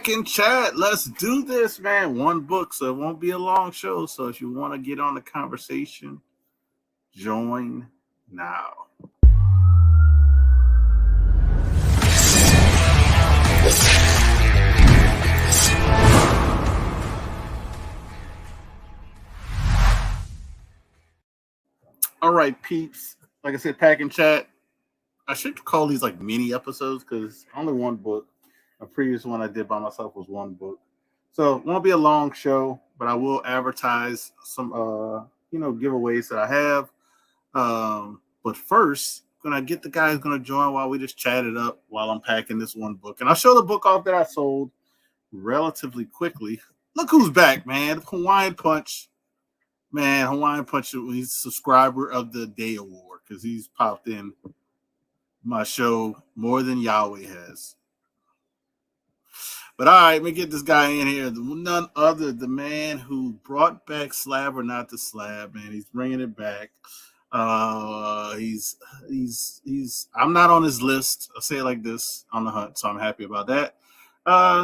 in chat. Let's do this, man. One book, so it won't be a long show. So if you want to get on the conversation, join now. All right, peeps. Like I said, pack in chat. I should call these like mini episodes because only one book. A previous one I did by myself was one book. So it won't be a long show, but I will advertise some giveaways that I have. But first, gonna get the guy who's gonna join while we just chat it up while I'm packing this one book. And I'll show the book off that I sold relatively quickly. Look who's back, man. Hawaiian Punch. Man, Hawaiian Punch, he's a subscriber of the day award because he's popped in my show more than Yahweh has. But all right, let me get this guy in here. None other the man who brought back Slab or Not the Slab, man. He's bringing it back. He's I'm not on his list. I'll say it like this, on the hunt, so I'm happy about that.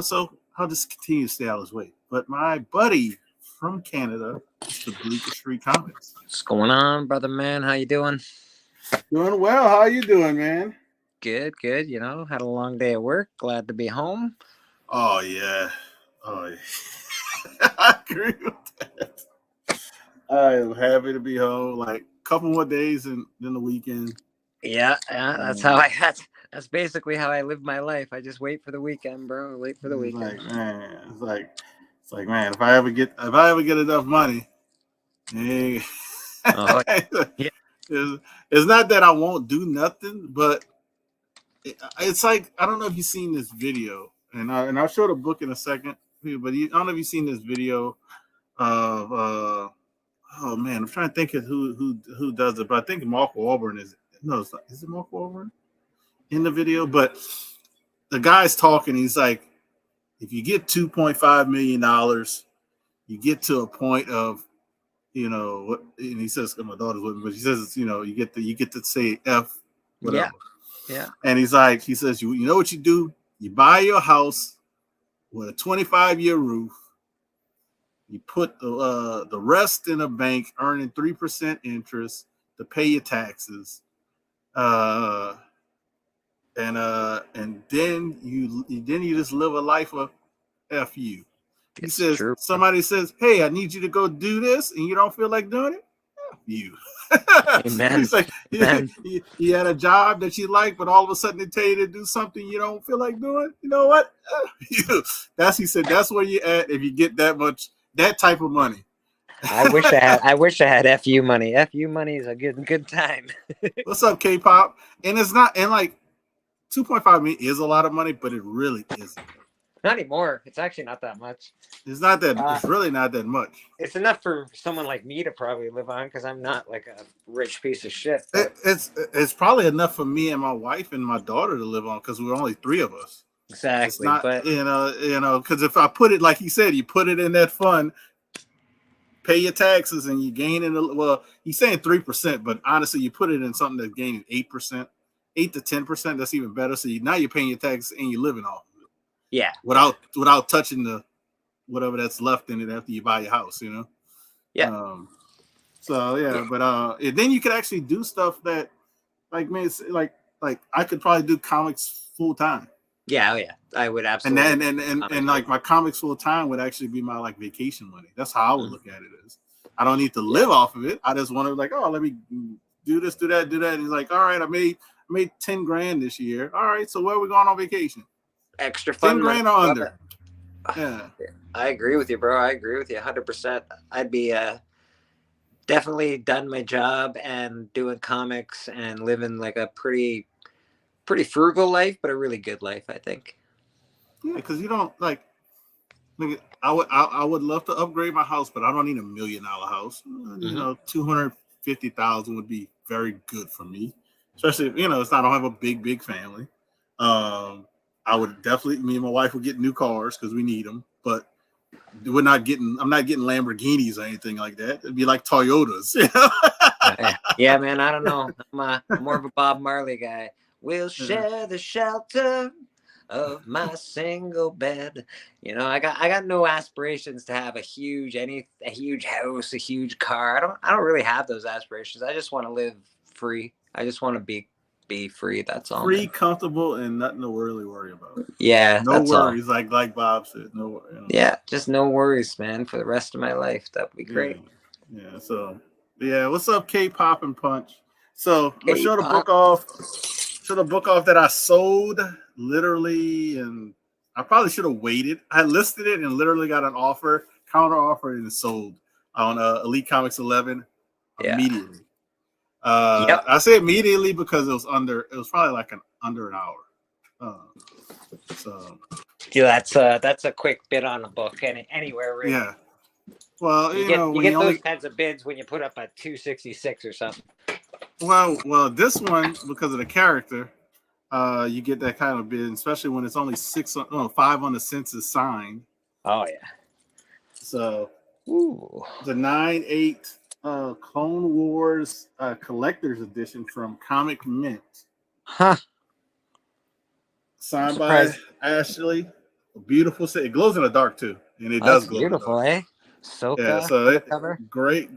So I'll just continue to stay out of his way. But my buddy from Canada, the Bleecker Street Comics. What's going on, brother man? How you doing? Doing well. How you doing, man? Good. You know, had a long day at work. Glad to be home. Oh yeah. I agree with that. I am happy to be home. Like a couple more days and then the weekend. Yeah. That's that's basically how I live my life. I just wait for the weekend, bro. Wait for the weekend. It's like, man, if I ever get enough money, yeah. It's not that I won't do nothing, but it's like, I don't know if you've seen this video, and I'll show the book in a second, but I don't know if you've seen this video of oh man, I'm trying to think of who does it, but I think Mark Wahlberg is it Mark Wahlberg in the video? But the guy's talking, he's like, if you get $2.5 million, you get to a point of, and he says, my daughter's with me, but he says, you get to say F, whatever. Yeah. And he says, you know what you do? You buy your house with a 25-year roof. You put the rest in a bank, earning 3% interest to pay your taxes. And then you just live a life of F you. He says, true. Somebody says, hey, I need you to go do this, and you don't feel like doing it? F you. Amen. He's like, you had a job that you like, but all of a sudden they tell you to do something you don't feel like doing. You know what? He said, that's where you at if you get that type of money. I wish I had FU money. FU money is a good time. What's up, K-pop? And it's not, and like 2.5 million is a lot of money, but it really isn't. Not anymore. It's actually not that much. It's not that. It's really not that much. It's enough for someone like me to probably live on because I'm not like a rich piece of shit. It's probably enough for me and my wife and my daughter to live on because we're only three of us. Exactly. It's not, but because if I put it like he said, you put it in that fund, pay your taxes, and you gain it. Well, he's saying 3%, but honestly, you put it in something that's gaining 8%, 8 to 10%. That's even better. So now you're paying your taxes and you're living off. Yeah. Without touching the whatever that's left in it after you buy your house, Yeah. But then you could actually do stuff that, like, man, it's like I could probably do comics full time. Yeah, I would absolutely. And like my comics full time would actually be my like vacation money. That's how I would look at it. Is I don't need to live off of it. I just want to like, oh, let me do this, do that. And he's like, all right, I made $10,000 this year. All right, so where are we going on vacation? Extra fun. $10,000 or under. Yeah. I agree with you, bro. I agree with you 100%. I'd be definitely done my job and doing comics and living like a pretty frugal life, but a really good life, I think. Yeah, because you don't like I would love to upgrade my house, but I don't need $1 million house. Mm-hmm. $250,000 would be very good for me, especially if, I don't have a big family. I would definitely, me and my wife would get new cars because we need them, but I'm not getting Lamborghinis or anything like that. It'd be like Toyotas. Yeah, man. I don't know. I'm more of a Bob Marley guy. We'll share the shelter of my single bed. You know, I got no aspirations to have a huge house, a huge car. I don't really have those aspirations. I just want to live free. I just want to be free. That's all, Free, man. comfortable, and nothing to really worry about. Yeah, No that's all. worries, like Bob said. No, Yeah, just no worries, man, for the rest of my life. That would be yeah, great. yeah. So, yeah. What's up, K-pop and Punch? So I'm gonna show the K-pop. book off. Show the book off that I sold literally, and I probably should have waited. I listed it and literally got an offer, counter offer, and it sold on Elite Comics 11 Yeah. immediately. Yep. I say immediately because it was probably like under an hour. So Yeah, that's a quick bid on a book anywhere really. yeah. Well, You when get you those only kinds of bids when you put up a 266 or something. well this one because of the character, you get that kind of bid, especially when it's only 5 on the census signed. Oh yeah. So Ooh. the 9/8 Clone Wars collector's edition from Comic Mint, Huh. signed by Surprised. Ashley. A beautiful set. It glows in the dark too, and it does That's glow in the beautiful, dark. eh? Yeah, Soka so on the cover. great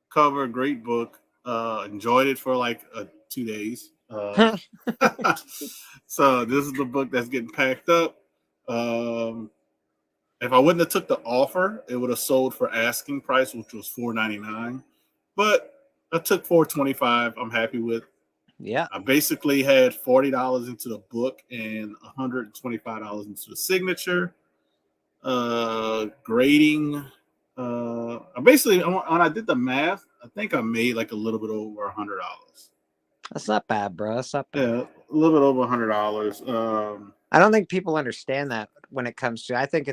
cover, great book. Enjoyed it for like 2 days. So this is the book that's getting packed up. If I wouldn't have took the offer, it would have sold for asking price, which was $4.99. But I took $4.25. I'm happy with. Yeah. I basically had $40 into the book and $125 into the signature. Grading. When I did the math, I think I made like a little bit over $100. That's not bad, bro. That's not bad. Yeah, a little bit over $100. I don't think people understand that when it comes to. I think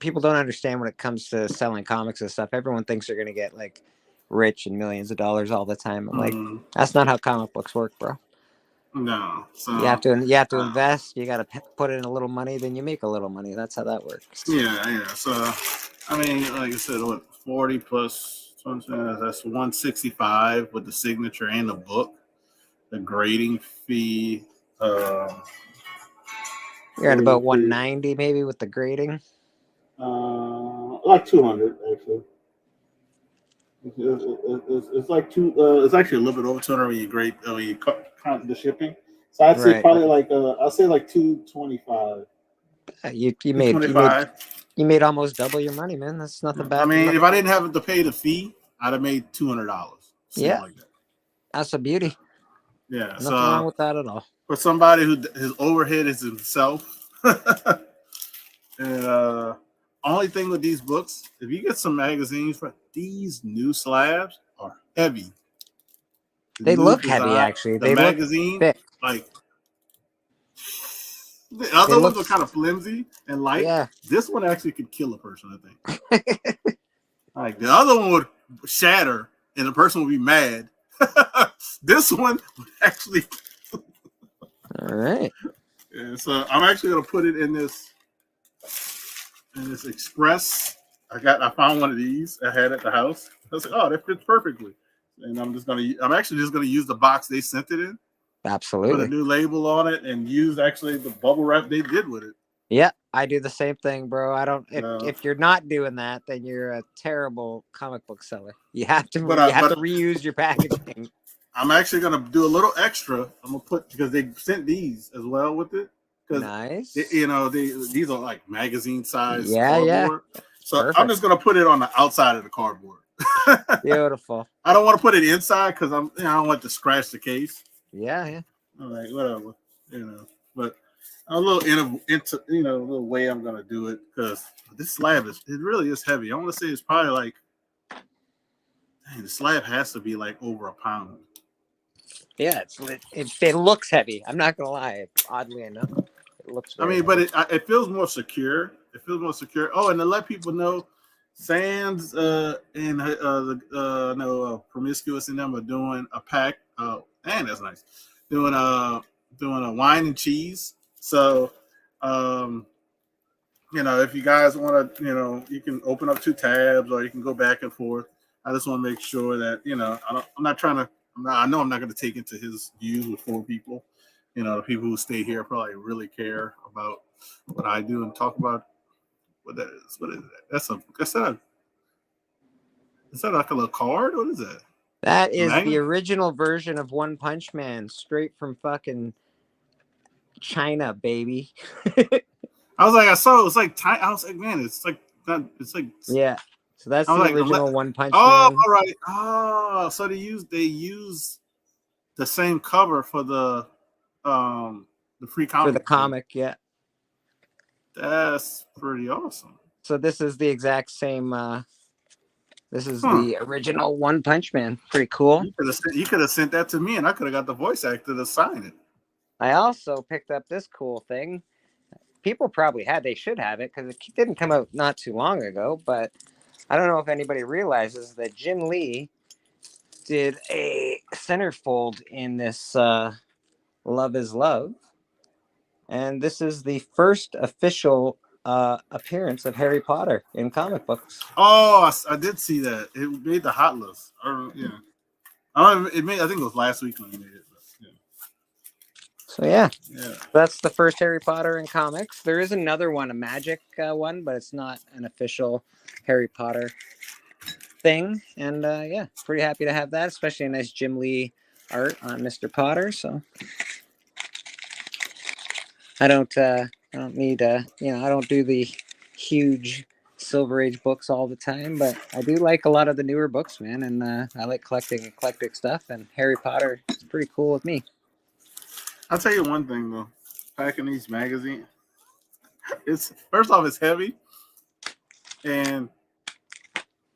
people don't understand when it comes to selling comics and stuff. Everyone thinks they're gonna get like rich and millions of dollars all the time. I'm like, that's not how comic books work, bro. No, so You have to invest. You got to put in a little money, then you make a little money. That's how that works. yeah. So I mean, like I said, what 40 plus 20, that's 165 with the signature and the book. The grading fee. You're at about 190 maybe with the grading. Like 200 actually. It's like two. It's actually a little bit over 200 when you grade when you count the shipping. So I'd say probably like I'll say like 225. You made almost double your money, man. That's nothing bad. I mean, if I didn't have to pay the fee, I'd have made $200. Yeah, like that. That's a beauty. Yeah, nothing wrong with that at all. For somebody who his overhead is himself, and only thing with these books, if you get some magazines, these new slabs are heavy. They look heavy, actually. The magazine, look thick. Like the other ones are kind of flimsy and light. Yeah. This one actually could kill a person, I think. Like the other one would shatter and the person would be mad. This one would actually. All right. Yeah, so I'm actually gonna put it in this Express. I found one of these I had at the house. I was like, oh, that fits perfectly. And I'm actually just gonna use the box they sent it in. Absolutely. Put a new label on it and use actually the bubble wrap they did with it. Yeah, I do the same thing, bro. I don't. If you're not doing that, then you're a terrible comic book seller. You have to reuse your packaging. I'm actually gonna do a little extra. I'm gonna put because they sent these as well with it. Nice. These are like magazine size. Yeah, cardboard. yeah. So Perfect. I'm just gonna put it on the outside of the cardboard. Beautiful. I don't want to put it inside because I don't want to scratch the case. Yeah. I'm like whatever, But a little way I'm gonna do it because this slab it really is heavy. I want to say it's probably like, the slab has to be like over a pound. Yeah, it looks heavy. I'm not gonna lie. Oddly enough, it looks. But it feels more secure. It feels more secure. Oh, and to let people know, Sands and Promiscuous and them are doing a pack. And that's nice. Doing a wine and cheese. So, if you guys want to, you can open up 2 tabs or you can go back and forth. I just want to make sure that I know I'm not going to take into his views with 4 people. You know, the people who stay here probably really care about what I do and talk about what that is. What is that? Is that like a little card? What is that? That is the Magnet? original version of One Punch Man, straight from fucking China, baby. I was like, I saw it was like I was like, man, it's like not. It's like Yeah. So that's I was the like, original One Punch oh, Man all right. Oh, so they use the same cover for the free for the comic thing. comic. Yeah. That's pretty awesome. So this is the exact same. This is Huh. the original One Punch Man. Pretty cool. You could have sent that to me, and I could have got the voice actor to sign it. I also picked up this cool thing. People probably they should have it because it didn't come out not too long ago. But I don't know if anybody realizes that Jim Lee did a centerfold in this Love is Love. And this is the first official appearance of Harry Potter in comic books. Oh, I did see that. It made the hot list. Yeah. I think it was last week when it made it. But, yeah. So yeah, Yeah. that's the first Harry Potter in comics. There is another one, a magic one, but it's not an official Harry Potter thing. And yeah, pretty happy to have that, especially a nice Jim Lee art on Mr. Potter. So I don't need I don't do the huge Silver Age books all the time, but I do like a lot of the newer books, man, and I like collecting eclectic stuff, and Harry Potter is pretty cool with me. I'll tell you one thing though, packing these magazines, it's first off it's heavy, and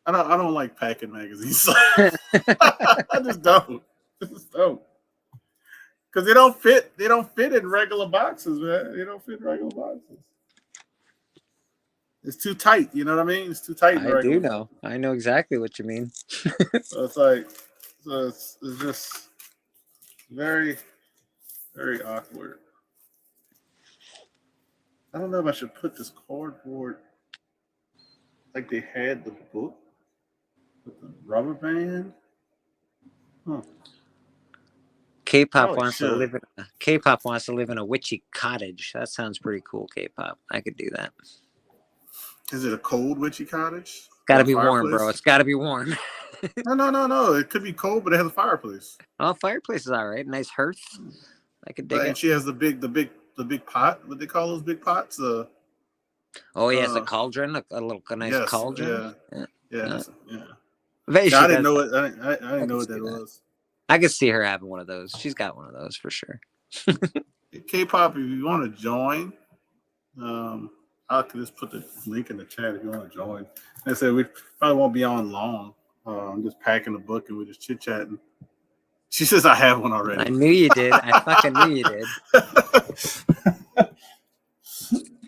I don't like packing magazines. I just don't. Because they don't fit in regular boxes, man. They don't fit in regular boxes. It's too tight, you know what I mean? It's too tight. I do know. I know exactly what you mean. So it's like, it's just very, very awkward. I don't know if I should put this cardboard like they had the book with the rubber band. Huh. K-pop wants to live in a witchy cottage. That sounds pretty cool. K-pop. I could do that. Is it a cold witchy cottage? Got to be warm, bro. It's got to be warm. No. It could be cold, but it has a fireplace. Oh, fireplace is all right. Nice hearth. I could dig it. And she has the big pot. What they call those big pots? Oh yes, a cauldron, a nice cauldron. Yeah. I didn't know it. I didn't know what that was. I could see her having one of those. She's got one of those for sure. K-pop, if you want to join, I could just put the link in the chat if you want to join. I said we probably won't be on long. I'm just packing the book and we're just chit chatting. She says I have one already. I knew you did. I fucking knew you did.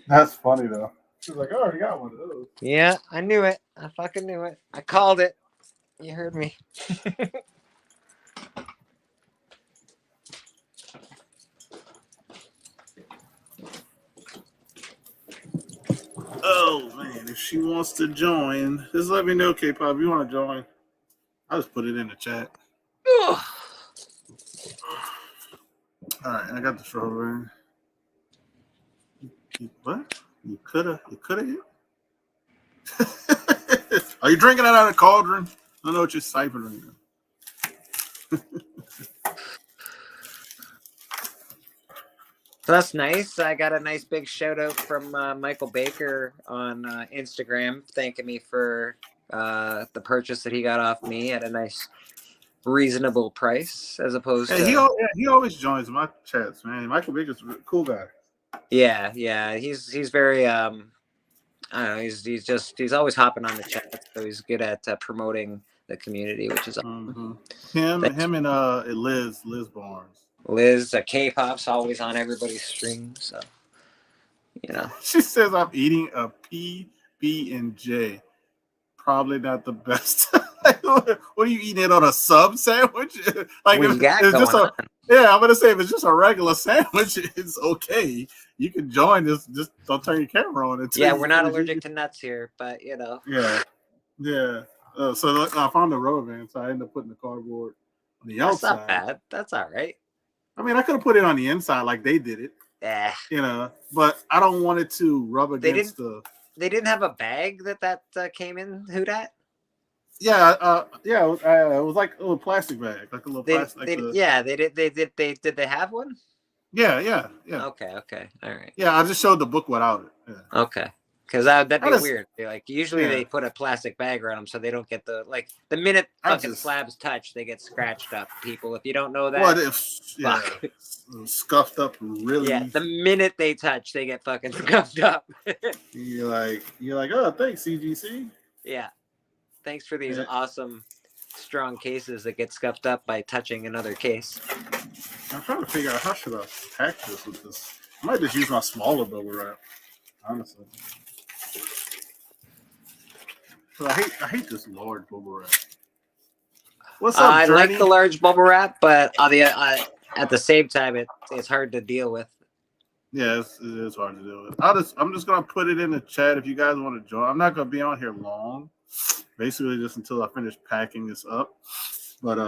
That's funny though. She's like, I already got one of those. Yeah, I knew it. I fucking knew it. I called it. You heard me. Oh man, if she wants to join, just let me know, K-pop. If you want to join, I'll just put it in the chat. All right, I got the strawberry. What? You coulda hit? Are you drinking it out of a cauldron? I don't know what you're sipping right now. So that's nice. I got a nice big shout out from Michael Baker on Instagram, thanking me for the purchase that he got off me at a nice, reasonable price, as opposed to. He always joins my chats, man. Michael Baker's a cool guy. Yeah, he's very I don't know. He's always hopping on the chat, so he's good at promoting the community, which is awesome. Him and Liz Barnes. Liz, K-pop's always on everybody's stream, so She says I'm eating a PB&J. Probably not the best. What are you eating it on a sub sandwich? Like what you got it's going just on? I'm gonna say if it's just a regular sandwich, it's okay. You can join this. Just don't turn your camera on. We're not allergic to nuts here, but Yeah. So I found the rubber band, so I ended up putting the cardboard on the outside. That's not bad. That's all right. I mean, I could have put it on the inside like they did it, but I don't want it to rub against the. They didn't have a bag that came in. Who dat? Yeah. It was like a little plastic bag, like a little plastic. Did they have one? Yeah. Okay. All right. Yeah, I just showed the book without it. Yeah. Okay. Because that'd be weird. Like usually they put a plastic bag around them so they don't get the minute fucking slabs touch, they get scratched up. People, if you don't know that, what if scuffed up really? Yeah, the minute they touch, they get fucking scuffed up. you're like, oh, thanks CGC. Yeah, thanks for these awesome strong cases that get scuffed up by touching another case. I'm trying to figure out how should I pack this with this. I might just use my smaller bubble wrap, honestly. So I hate this large bubble wrap. What's up, I Journey? like the large bubble wrap, but at the same time, it's hard to deal with. Yeah, it is hard to deal with. I'm just gonna put it in the chat if you guys want to join. I'm not gonna be on here long, basically just until I finish packing this up. But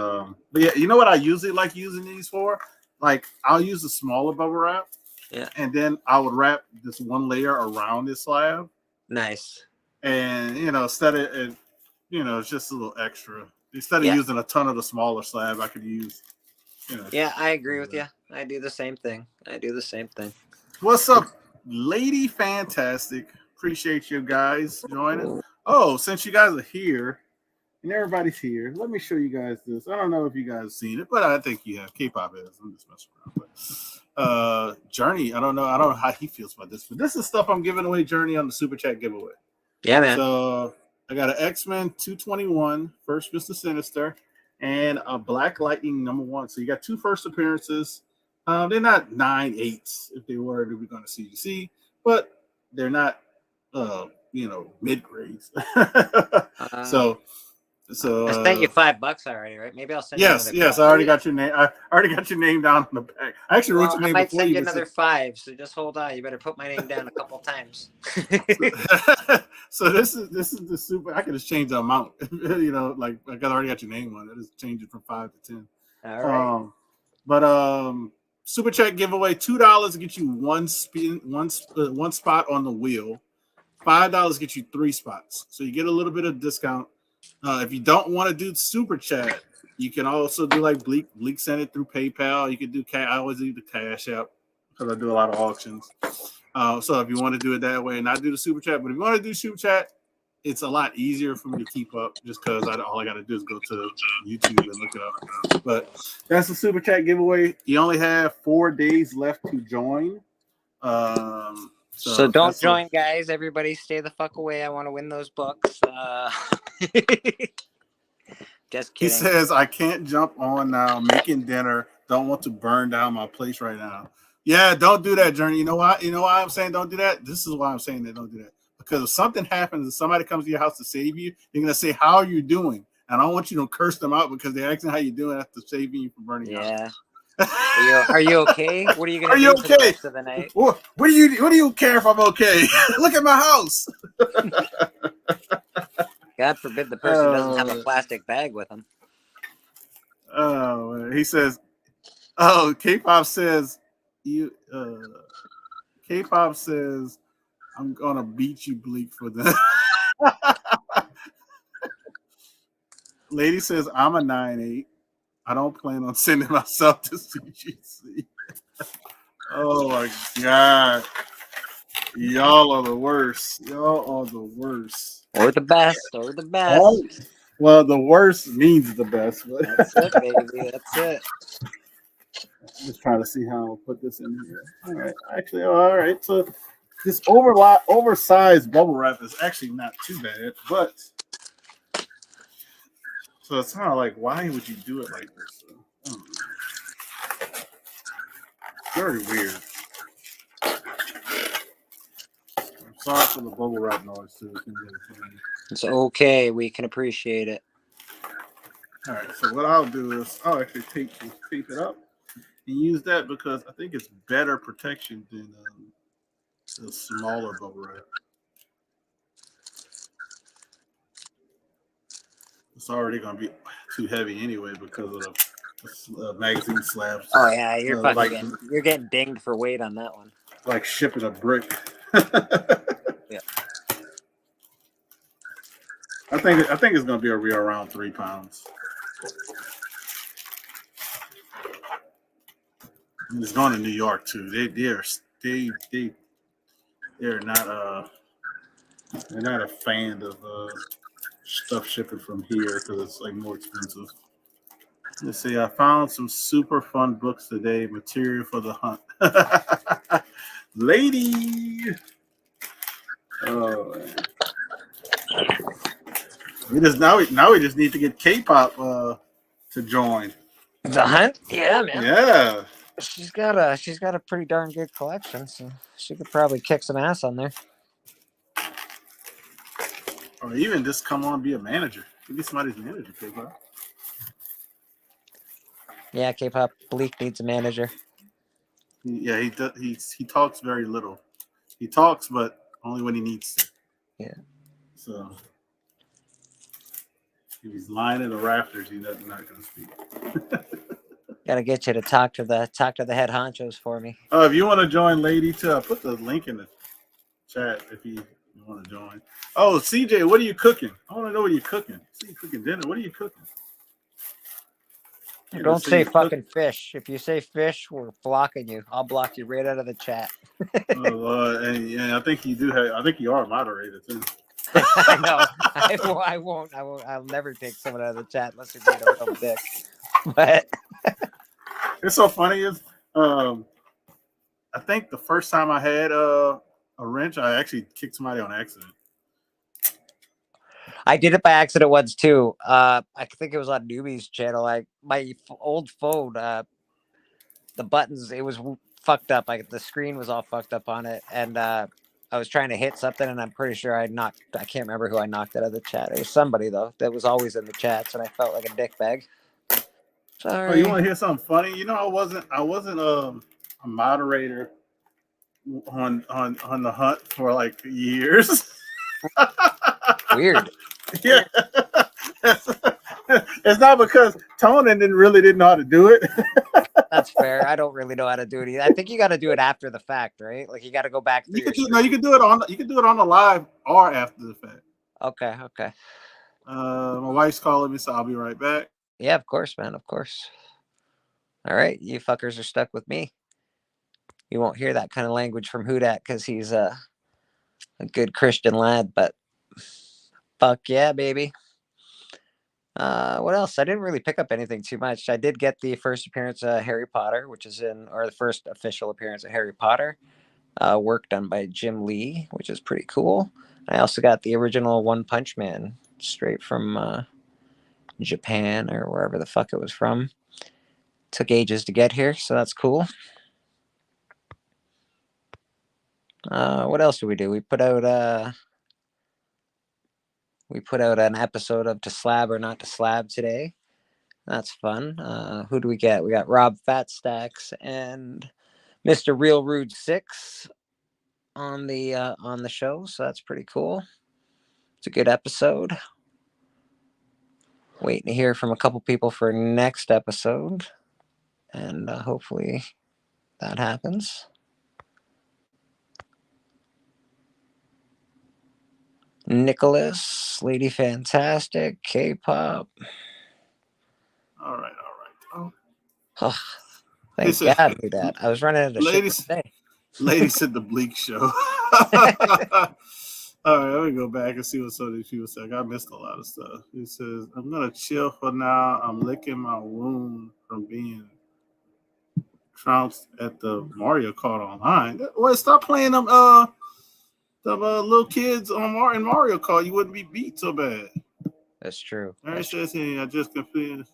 yeah, you know what I usually like using these for? Like I'll use the smaller bubble wrap, and then I would wrap this one layer around this slab. Nice. And instead of it's just a little extra. Instead of using a ton of the smaller slab, I could use. Yeah, I agree with you. I do the same thing. What's up, Lady Fantastic? Appreciate you guys joining. Oh, since you guys are here and everybody's here, let me show you guys this. I don't know if you guys have seen it, but I think you have. K-pop is. I'm just messing around. But Journey, I don't know how he feels about this, but this is stuff I'm giving away. Journey on the Super Chat giveaway. Yeah, man. So I got an X-Men 221, First Mr. Sinister, and a Black Lightning #1. So you got 2 first appearances. They're not 9/8s if they were to be going to CGC, but they're not mid grades. So I sent you $5 already, right? Maybe I'll send you another. Yes, I already got your name. I already got your name down on the back. I actually wrote your name. I might send you another 5, so just hold on. You better put my name down a couple times. So this is the super. I can just change the amount. Like I already got your name on it. I just change it from 5 to 10. All right. But Super Chat giveaway, $2 to get you one spot on the wheel. $5 get you 3 spots. So you get a little bit of discount. If you don't want to do Super Chat, you can also do like Bleak send it through PayPal. You can do I always do the Cash App because I do a lot of auctions. So if you want to do it that way and not do the Super Chat, but if you want to do Super Chat, it's a lot easier for me to keep up just because all I got to do is go to YouTube and look it up. But that's the Super Chat giveaway. You only have 4 days left to join. So don't join, guys. Everybody stay the fuck away. I want to win those books. Just kidding. He says, I can't jump on now. Making dinner. Don't want to burn down my place right now. Yeah, don't do that, Journey. You know why? I'm saying don't do that? This is why I'm saying that don't do that. Because if something happens and somebody comes to your house to save you, they're going to say, how are you doing? And I don't want you to curse them out because they're asking how you're doing after saving you from burning out. Are you okay? What are you going to do for the rest of the night? What do you care if I'm okay? Look at my house. God forbid the person doesn't have a plastic bag with them. Oh, he says, oh, K-pop says, K-pop says, I'm going to beat you, Bleak, for that. Lady says, I'm a 9/8. I don't plan on sending myself to CGC. Oh my God. Y'all are the worst. Or the best. Oh, well, the worst means the best. That's it, baby. That's it. I'm just trying to see how I'll put this in here. All right. Actually, all right. So this oversized bubble wrap is actually not too bad, but so it's kind of like, why would you do it like this? Very weird. I'm sorry for the bubble wrap noise too. It's okay. We can appreciate it. All right. So what I'll do is I'll actually tape it up and use that because I think it's better protection than the smaller bubble wrap. It's already going to be too heavy anyway because of magazine slabs. Oh yeah, you're fucking like you're getting dinged for weight on that one. like shipping a brick. Yeah. I think it's gonna be around 3 pounds. And it's going to New York too. They're not a fan of stuff shipping from here because it's like more expensive. Let's see. I found some super fun books today. Material for the hunt, lady. Oh, man. We just need to get K-pop to join. The hunt? Yeah, man. Yeah. She's got a pretty darn good collection, so she could probably kick some ass on there. Or even just come on and be a manager. Be somebody's manager, K-pop. Yeah, K-pop Bleak needs a manager. Yeah, he does. He talks very little. He talks, but only when he needs to. Yeah. So if he's lying in the rafters, he's not going to speak. Gotta get you to talk to the head honchos for me. Oh, if you want to join, lady, too, I'll put the link in the chat if you want to join. Oh, CJ, what are you cooking? I want to know what you're cooking. See you cooking dinner. What are you cooking? Don't say fucking fish. If you say fish, we're blocking you. I'll block you right out of the chat. Oh, and I think you do have. I think you are a moderator too. I know. I won't. I'll never take someone out of the chat unless you're being a real dick. But it's so funny is, I think the first time I had a wrench, I actually kicked somebody on accident. I did it by accident once too. I think it was on Newbie's channel. My old phone, the buttons, it was fucked up. The screen was all fucked up on it, and I was trying to hit something, and I'm pretty sure I can't remember who I knocked out of the chat. It was somebody though that was always in the chats, and I felt like a dickbag. Sorry. Oh, you want to hear something funny? You know, I wasn't a moderator on the hunt for like years. Weird. Yeah. It's not because Tony didn't know how to do it. That's fair. I don't really know how to do it either. I think you got to do it after the fact, right? Like you got to go back through. You can do it on the live or after the fact. Okay. My wife's calling me, so I'll be right back. Yeah, of course, man. Of course. All right, you fuckers are stuck with me. You won't hear that kind of language from Hudat because he's a good Christian lad, but fuck yeah, baby. What else? I didn't really pick up anything too much. I did get the first appearance of Harry Potter, the first official appearance of Harry Potter, work done by Jim Lee, which is pretty cool. I also got the original One Punch Man straight from Japan or wherever the fuck it was from. Took ages to get here, so that's cool. What else did we do? We put out an episode of To Slab or Not to Slab today. That's fun. Who do we get? We got Rob Fatstacks and Mr. Real Rude 6 on the show, so that's pretty cool. It's a good episode. Waiting to hear from a couple people for next episode, and hopefully that happens. Nicholas, Lady Fantastic, K-pop. All right. Oh, thank God for that. I was running out of shit today. Lady said the Bleak Show. All right, let me go back and see what some of these people said. I missed a lot of stuff. He says, I'm going to chill for now. I'm licking my wound from being trounced at the Mario Kart online. Well, stop playing them little kids in Mario Kart. You wouldn't be beat so bad. That's true. Mary says, I just completed.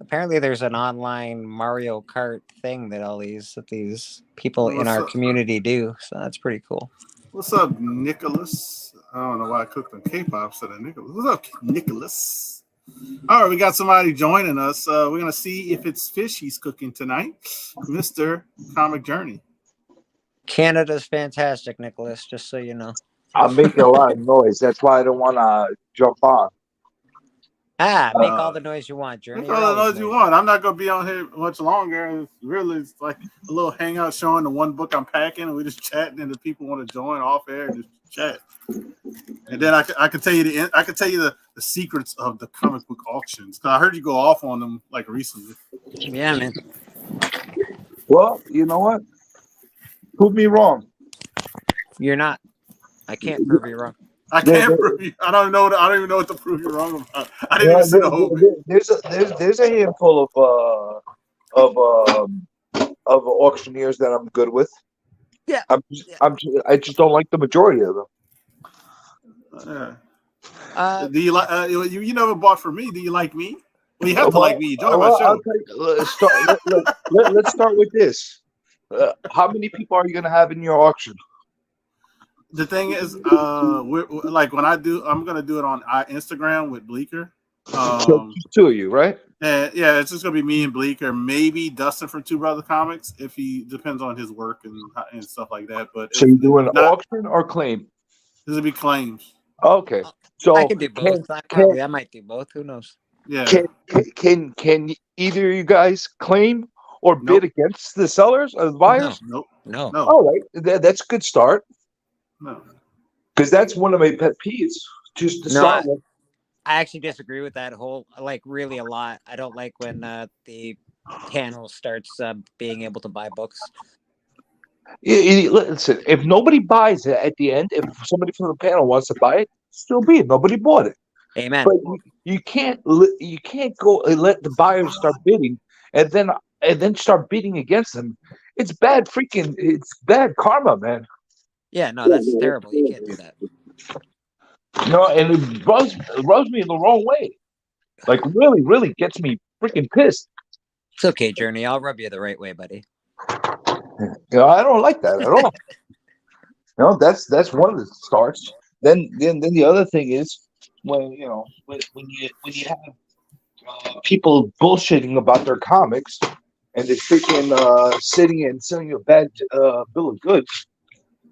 Apparently there's an online Mario Kart thing that these people in our community do. So that's pretty cool. What's up, Nicholas? I don't know why I clicked on K-pop instead of Nicholas. What's up, Nicholas? All right, we got somebody joining us. We're going to see if it's fish he's cooking tonight. Mr. Comic Journey. Canada's fantastic, Nicholas, just so you know. I'm making a lot of noise. That's why I don't want to jump on. Make all the noise you want, Journey. That's You're all the always noise you noisy. want. I'm not gonna be on here much longer. It's like a little hangout showing the one book I'm packing, and we just chatting, and the people want to join off air and just chat. And then I can tell you the secrets of the comic book auctions. 'Cause I heard you go off on them like recently. Yeah, man. Well, you know what? Prove me wrong. You're not. I can't prove you wrong. I can't prove you. I don't even know what to prove you wrong about. I didn't even see the whole. There's a handful of auctioneers that I'm good with. Yeah. I just don't like the majority of them. Do you like? You never bought from me. Do you like me? Well, you have to like me. You join my show. I'll tell you, let's start with this. How many people are you going to have in your auction? The thing is, we're like when I'm gonna do it on Instagram with Bleecker. So just two of you, right? And yeah, it's just gonna be me and Bleecker, maybe Dustin from Two Brother Comics, if he depends on his work and stuff like that. But so you're doing auction or claim? This will be claims. Okay, so I can do both. I might do both. Who knows? Yeah. Can either of you guys claim or bid against the sellers or the buyers? No. All right, that's a good start. No. Because that's one of my pet peeves. Just to start with. I actually disagree with that really a lot. I don't like when the panel starts being able to buy books. Listen, if nobody buys it at the end, if somebody from the panel wants to buy it, still be it. Nobody bought it. Amen. But you can't go and let the buyers start bidding and then start bidding against them. It's bad karma, man. Yeah, no, that's terrible. You can't do that. And it rubs me in the wrong way. Like really, really gets me freaking pissed. It's okay, Journey. I'll rub you the right way, buddy. I don't like that at all. That's one of the starts. Then the other thing is when you have people bullshitting about their comics and they're freaking sitting and selling you a bad bill of goods.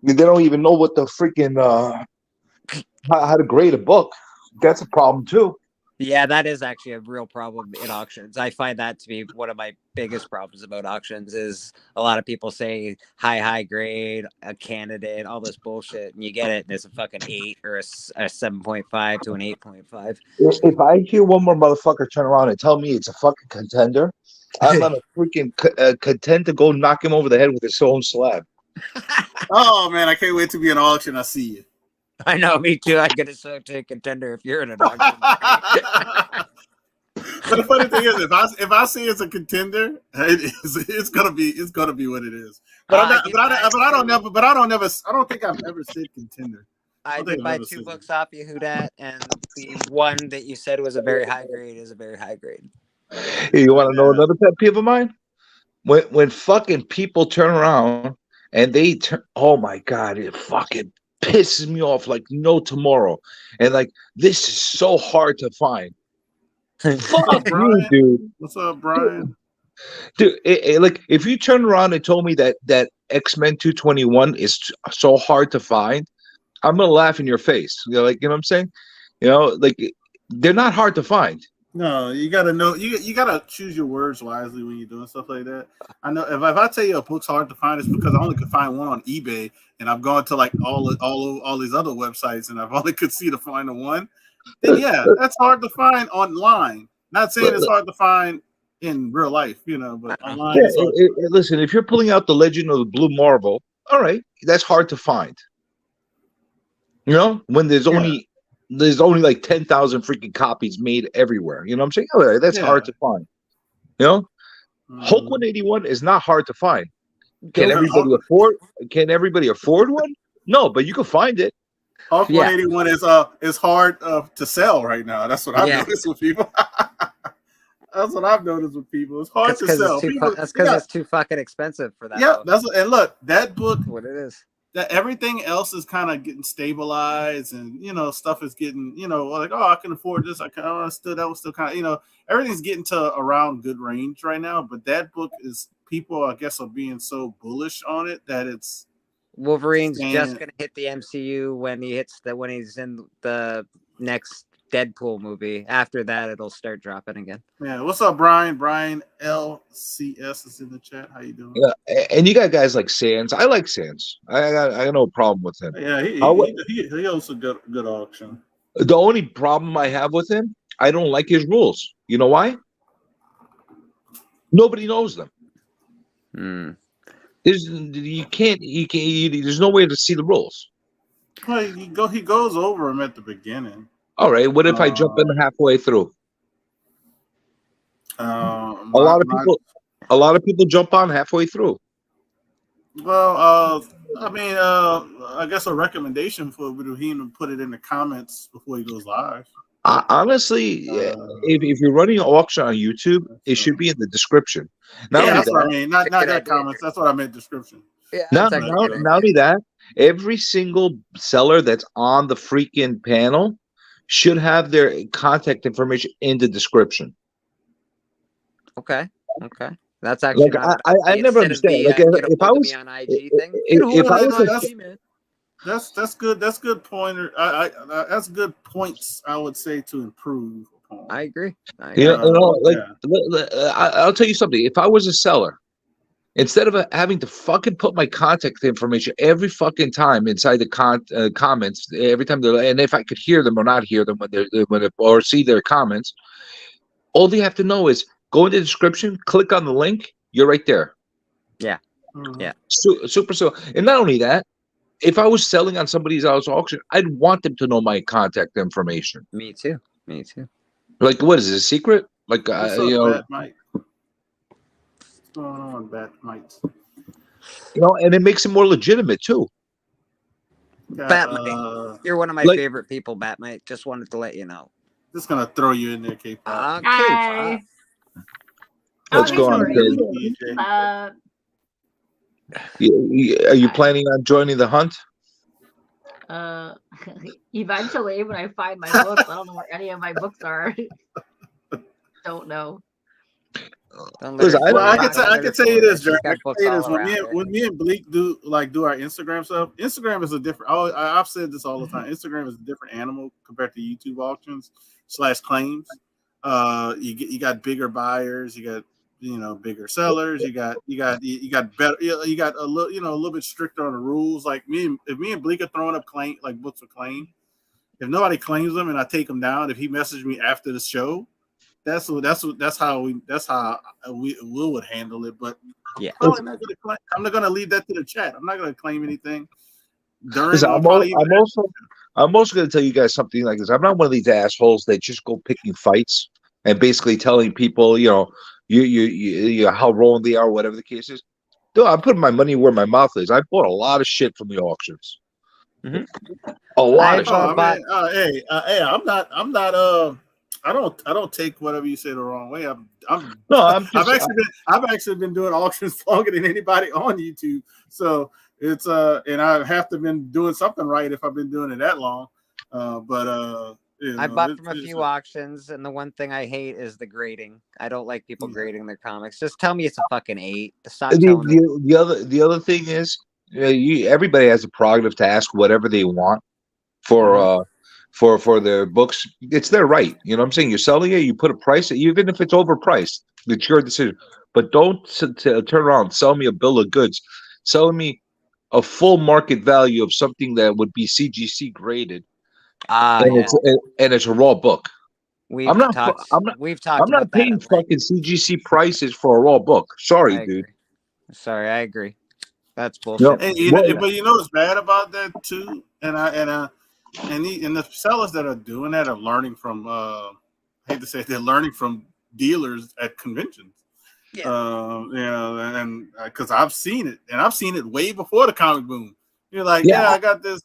They don't even know what the freaking how to grade a book. That's a problem too. Yeah, that is actually a real problem in auctions. I find that to be one of my biggest problems about auctions is a lot of people say high grade, a candidate, all this bullshit, and you get it, and it's a fucking 8 or a 7.5 to an 8.5. If I hear one more motherfucker turn around and tell me it's a fucking contender, I'm gonna freaking contend to go knock him over the head with his own slab. Oh man, I can't wait to be in auction. I see you. I know, me too. I get a take contender if you're in an auction. But the funny thing is, if I see it's a contender, it's gonna be what it is. But I don't think I've ever said contender. I did buy 2 books off you, Houdat, and the one that you said was a very high grade is a very high grade. Hey, you want to know another pet peeve of mine? When fucking people turn around and they turn, oh my god, it fucking pisses me off like no tomorrow. And like, this is so hard to find. Fuck you, dude. What's up, Brian? Dude, like if you turn around and told me that X-Men 221 is so hard to find, I'm gonna laugh in your face. You know what I'm saying? Like they're not hard to find. No, you gotta know. You gotta choose your words wisely when you're doing stuff like that. I know if I tell you a book's hard to find, it's because I only could find one on eBay, and I've gone to like all these other websites, and I've only could see to find the one. Then yeah, that's hard to find online. Not saying it's hard to find in real life, but online. Yeah, listen, if you're pulling out the Legend of the Blue Marble, all right, that's hard to find. When there's only like 10,000 freaking copies made everywhere. You know what I'm saying? Oh, that's hard to find. Hulk 181 is not hard to find. Can everybody afford one? No, but you can find it. Hulk 181 is hard to sell right now. That's what I've noticed with people. That's what I've noticed with people. It's hard to sell. That's because it's too fucking expensive for that. Yeah, and look, that book. What it is. That everything else is kind of getting stabilized, and stuff is getting like, oh, I can afford this. That was still kind of everything's getting to around good range right now. But that book is people, I guess, are being so bullish on it that it's Wolverine's just gonna hit the MCU when he's in the next Deadpool movie. After that, it'll start dropping again. Yeah, what's up, Brian? Brian LCS is in the chat. How you doing? Yeah, and you got guys like Sands. I like Sands. I got no problem with him. Yeah, How- he also good auction. The only problem I have with him, I don't like his rules. You know why? Nobody knows them. Hmm. There's no way to see the rules. Well, he goes over them at the beginning. All right, what if I jump in halfway through? A lot of people jump on halfway through. Well, I guess a recommendation for him to put it in the comments before he goes live. Honestly, if you're running an auction on YouTube, it should be in the description. Not only That's that, what I mean. Not Good that idea. comments. That's what I meant. Description. Yeah, not that's actually good. only that, every single seller that's on the freaking panel should have their contact information in the description. Okay. That's actually Like, not I never understand. Like, if I was, on IG thing, if I was That's good. That's good pointer. That's good points. I would say to improve upon. I agree. I'll tell you something. If I was a seller, instead of having to fucking put my contact information every fucking time inside the comments, every time and if I could hear them or not hear them or see their comments, all they have to know is go in the description, click on the link, you're right there. Yeah. Mhm. Yeah. Super. And not only that, if I was selling on somebody else's auction, I'd want them to know my contact information. Me too. Like, what is it, a secret? Like, What's up, Bat Mike? What's going on, Bat Mike? And it makes it more legitimate too. Batmite. You're one of my favorite people, Batmite. Just wanted to let you know. Just gonna throw you in there, K-pop. Hi. What's going on, kid? Are you planning on joining the hunt? Eventually, when I find my books, I don't know where any of my books are. Don't know. Listen, I can tell you this, Jerry. When me and Bleak do our Instagram stuff, Instagram is a different. I've said this all the time. Instagram is a different animal compared to YouTube auctions / claims. You got bigger buyers, you got bigger sellers, you got better, you got a little bit stricter on the rules. Like if me and Bleak are throwing up books of claim, if nobody claims them and I take them down, if he messaged me after the show, that's how we would handle it. But yeah, I'm not gonna leave that to the chat. I'm not gonna claim anything. I'm also gonna tell you guys something like this. I'm not one of these assholes that just go picking fights and basically telling people, you how wrong they are, whatever the case is. Dude, I'm putting my money where my mouth is. I bought a lot of shit from the auctions. Mm-hmm. A lot of shit. I'm not. I don't take whatever you say the wrong way. I've actually been doing auctions longer than anybody on YouTube. So it's and I have to been doing something right if I've been doing it that long. I bought from a few auctions, and the one thing I hate is the grading. I don't like people grading their comics. Just tell me it's a fucking 8. Stop telling me. The other thing is, everybody has a prerogative to ask whatever they want for their books. It's their right. You know what I'm saying? You're selling it, you put a price, even if it's overpriced. It's your decision. But don't turn around and sell me a bill of goods. Selling me a full market value of something that would be CGC graded. It's a raw book. I'm not paying fucking CGC prices for a raw book. Sorry, dude. Sorry, I agree. That's bullshit. But what's bad about that too, and the sellers that are doing that are learning from. I hate to say it, they're learning from dealers at conventions. Yeah. And because I've seen it, and I've seen it way before the comic boom. You're like, I got this.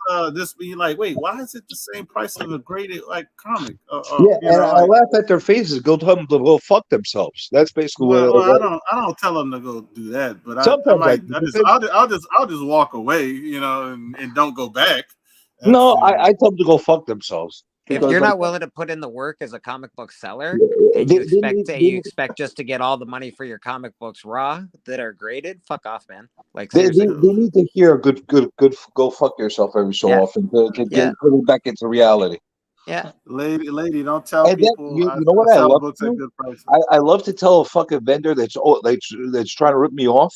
You're like, wait, why is it the same price as a graded comic? I laugh at their faces. Go tell them to go fuck themselves. That's basically what. I don't tell them to go do that, but I'll just walk away, and don't go back. I tell them to go fuck themselves. If you're not willing to put in the work as a comic book seller, and you expect just to get all the money for your comic books raw that are graded, fuck off, man. Like they need to hear a good go fuck yourself every so often to get back into reality. Yeah. Lady, don't tell And then people you I know what I sell love books to at do? good prices. I love to tell a fucking vendor that's trying to rip me off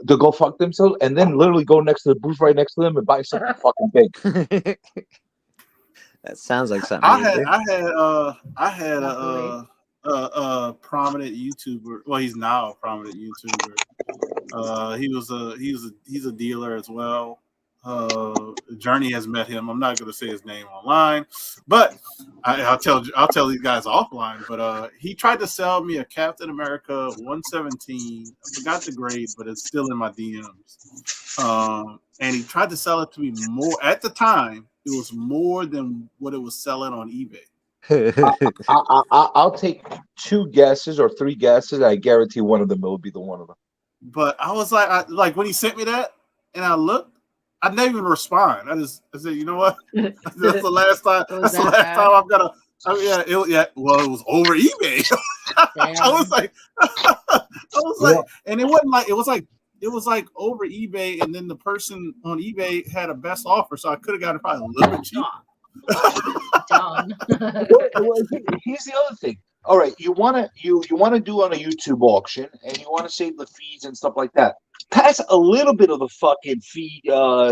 to go fuck themselves, and then literally go next to the booth right next to them and buy something fucking big. That sounds like something you do. I had Walk away. a prominent YouTuber. Well, he's now a prominent YouTuber. He's a dealer as well. Journey has met him. I'm not going to say his name online, but I'll tell these guys offline. But he tried to sell me a Captain America 117. I forgot the grade, but it's still in my DMs. And he tried to sell it to me more at the time. It was more than what it was selling on eBay. I'll take 2 guesses or 3 guesses. I guarantee one of them will be the one of them. But I was like when he sent me that, and I looked, I didn't even respond. I said, you know what? That's the last time. It was That's the that last bad? time I'm gonna. Oh yeah. Well, it was over eBay. I was like, and it wasn't like it was like over eBay, and then the person on eBay had a best offer, so I could have got it probably a little bit cheaper. Done. Well, here's the other thing. All right, you want to do on a YouTube auction, and you want to save the fees and stuff like that. Pass a little bit of the fucking fee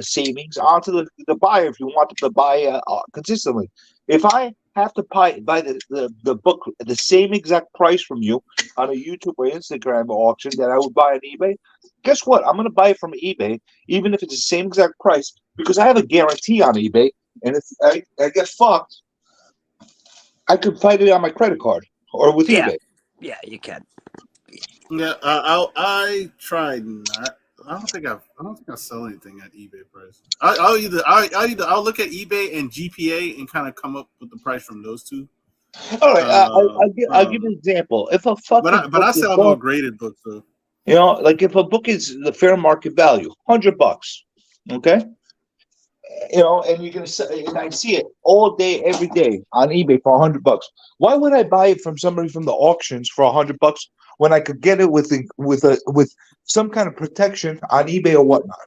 savings onto the buyer if you want them to buy consistently. If I have to buy the book at the same exact price from you on a YouTube or Instagram auction that I would buy on eBay, guess what? I'm going to buy it from eBay, even if it's the same exact price, because I have a guarantee on eBay. And if I get fucked, I could fight it on my credit card or with eBay. Yeah, you can. Yeah, I tried not. I don't think I sell anything at eBay price. I'll look at eBay and GPA and kind of come up with the price from those two. All right, I'll give you an example. If a fucking but I sell more graded books though. You know, like if a book is the fair market value, $100, okay? You know, and you're gonna say, and I see it all day, every day on eBay for $100. Why would I buy it from somebody from the auctions for $100 when I could get it with some kind of protection on eBay or whatnot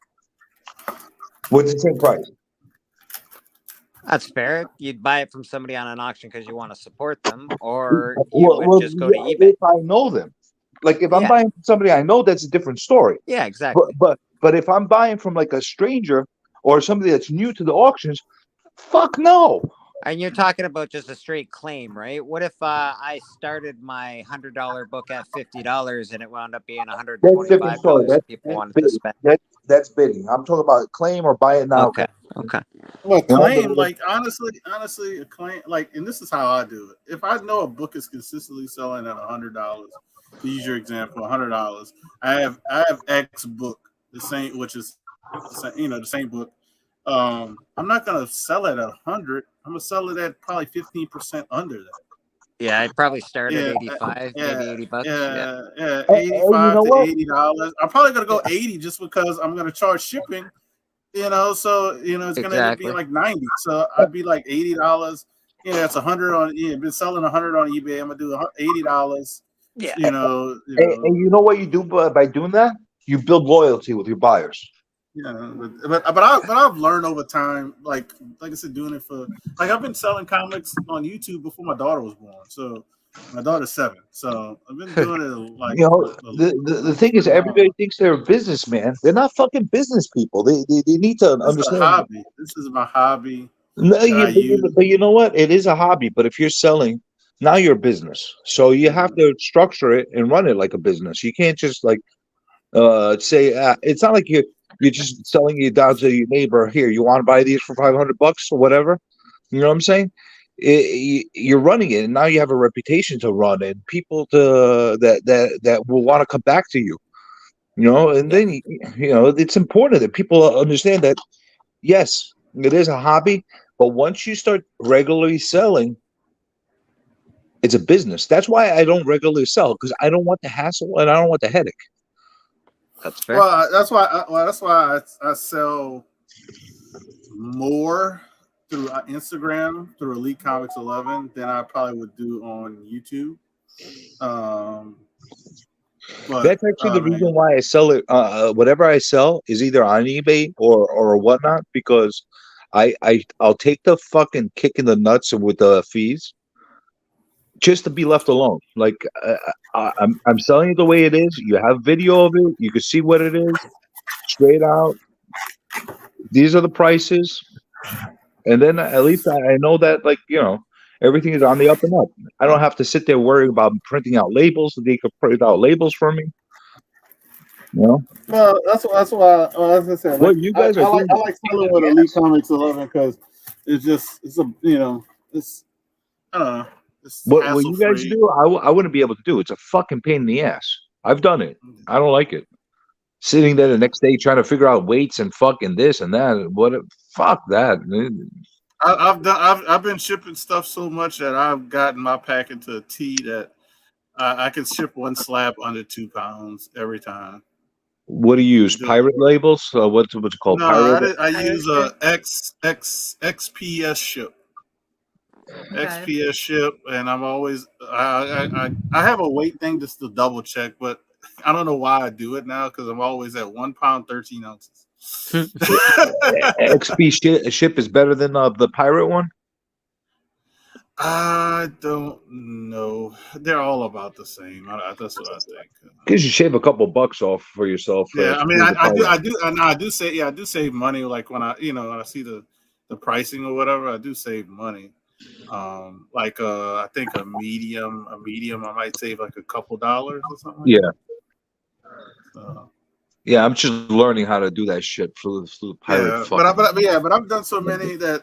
with the same price? That's fair. You'd buy it from somebody on an auction because you want to support them, or you would just go to eBay. If I know them, like if I'm buying from somebody I know, that's a different story. Yeah, exactly. But if I'm buying from like a stranger or somebody that's new to the auctions, fuck no. And you're talking about just a straight claim, right? What if I started my $100 book at $50 and it wound up being $125? People wanted to spend. That's bidding. I'm talking about claim or buy it now. Okay. Well, claim, like honestly, a claim, like, and this is how I do it. If I know a book is consistently selling at $100, to use your example, $100, I have X book, the same, which is, the same book. I'm not gonna sell it at 100. I'm gonna sell it at probably 15% under that. Yeah, I'd probably start at 85, maybe $80. Yeah, $85 to $80. I'm probably gonna go 80 just because I'm gonna charge shipping. So it's gonna end up being like 90. So I'd be like $80. Yeah, it's 100 on. Yeah, been selling 100 on eBay. I'm gonna do $80. Yeah. And you know what you do by doing that? You build loyalty with your buyers. Yeah, but I've learned over time, like I said, doing it for I've been selling comics on YouTube before my daughter was born. So my daughter's 7, so I've been doing it like the thing is, everybody thinks they're a businessman. They're not fucking business people. They need to understand. A hobby. This is my hobby. No, but you know what? It is a hobby. But if you're selling, now you're a business. So you have to structure it and run it like a business. You can't just say it's not like you're just selling it down to your neighbor. Here, you want to buy these for $500 or whatever. You know what I'm saying? You're running it, and now you have a reputation to run, and people that will want to come back to you. And then it's important that people understand that yes, it is a hobby, but once you start regularly selling, it's a business. That's why I don't regularly sell, because I don't want the hassle and I don't want the headache. That's fair. Well, that's why I sell more through Instagram, through Elite Comics 11, than I probably would do on YouTube. But that's actually the reason why I sell it. Whatever I sell is either on eBay or whatnot, because I'll take the fucking kick in the nuts with the fees just to be left alone. Like I'm selling it the way it is. You have video of it. You can see what it is straight out. These are the prices, and then at least I know that, like, everything is on the up and up. I don't have to sit there worrying about printing out labels. They could print out labels for me. Well, that's why. As I said, What like, you guys are doing? I like selling with Elite Comics 11 because it's a it's I don't know, it's What hassle you guys free. do, I wouldn't be able to do. It's a fucking pain in the ass. I've done it. I don't like it. Sitting there the next day trying to figure out weights and fucking this and that. Fuck that. I've been shipping stuff so much that I've gotten my pack into a T that I can ship one slab under 2 pounds every time. What do you use? Pirate labels? What's it called? No, Pirate? I use a XPS ship. Okay. XPS ship, and I'm always I have a weight thing just to double check, but I don't know why I do it now because I'm always at 1 pound 13 ounces. XP ship is better than the pirate one? I don't know. They're all about the same. That's what I think. Because you shave a couple bucks off for yourself. Yeah, I mean, I do save money. Like when I see the pricing or whatever, I do save money. I think a medium, I might save like a couple dollars or something. Like that. Yeah, I'm just learning how to do that shit for the pirate. Yeah, but I've done so many that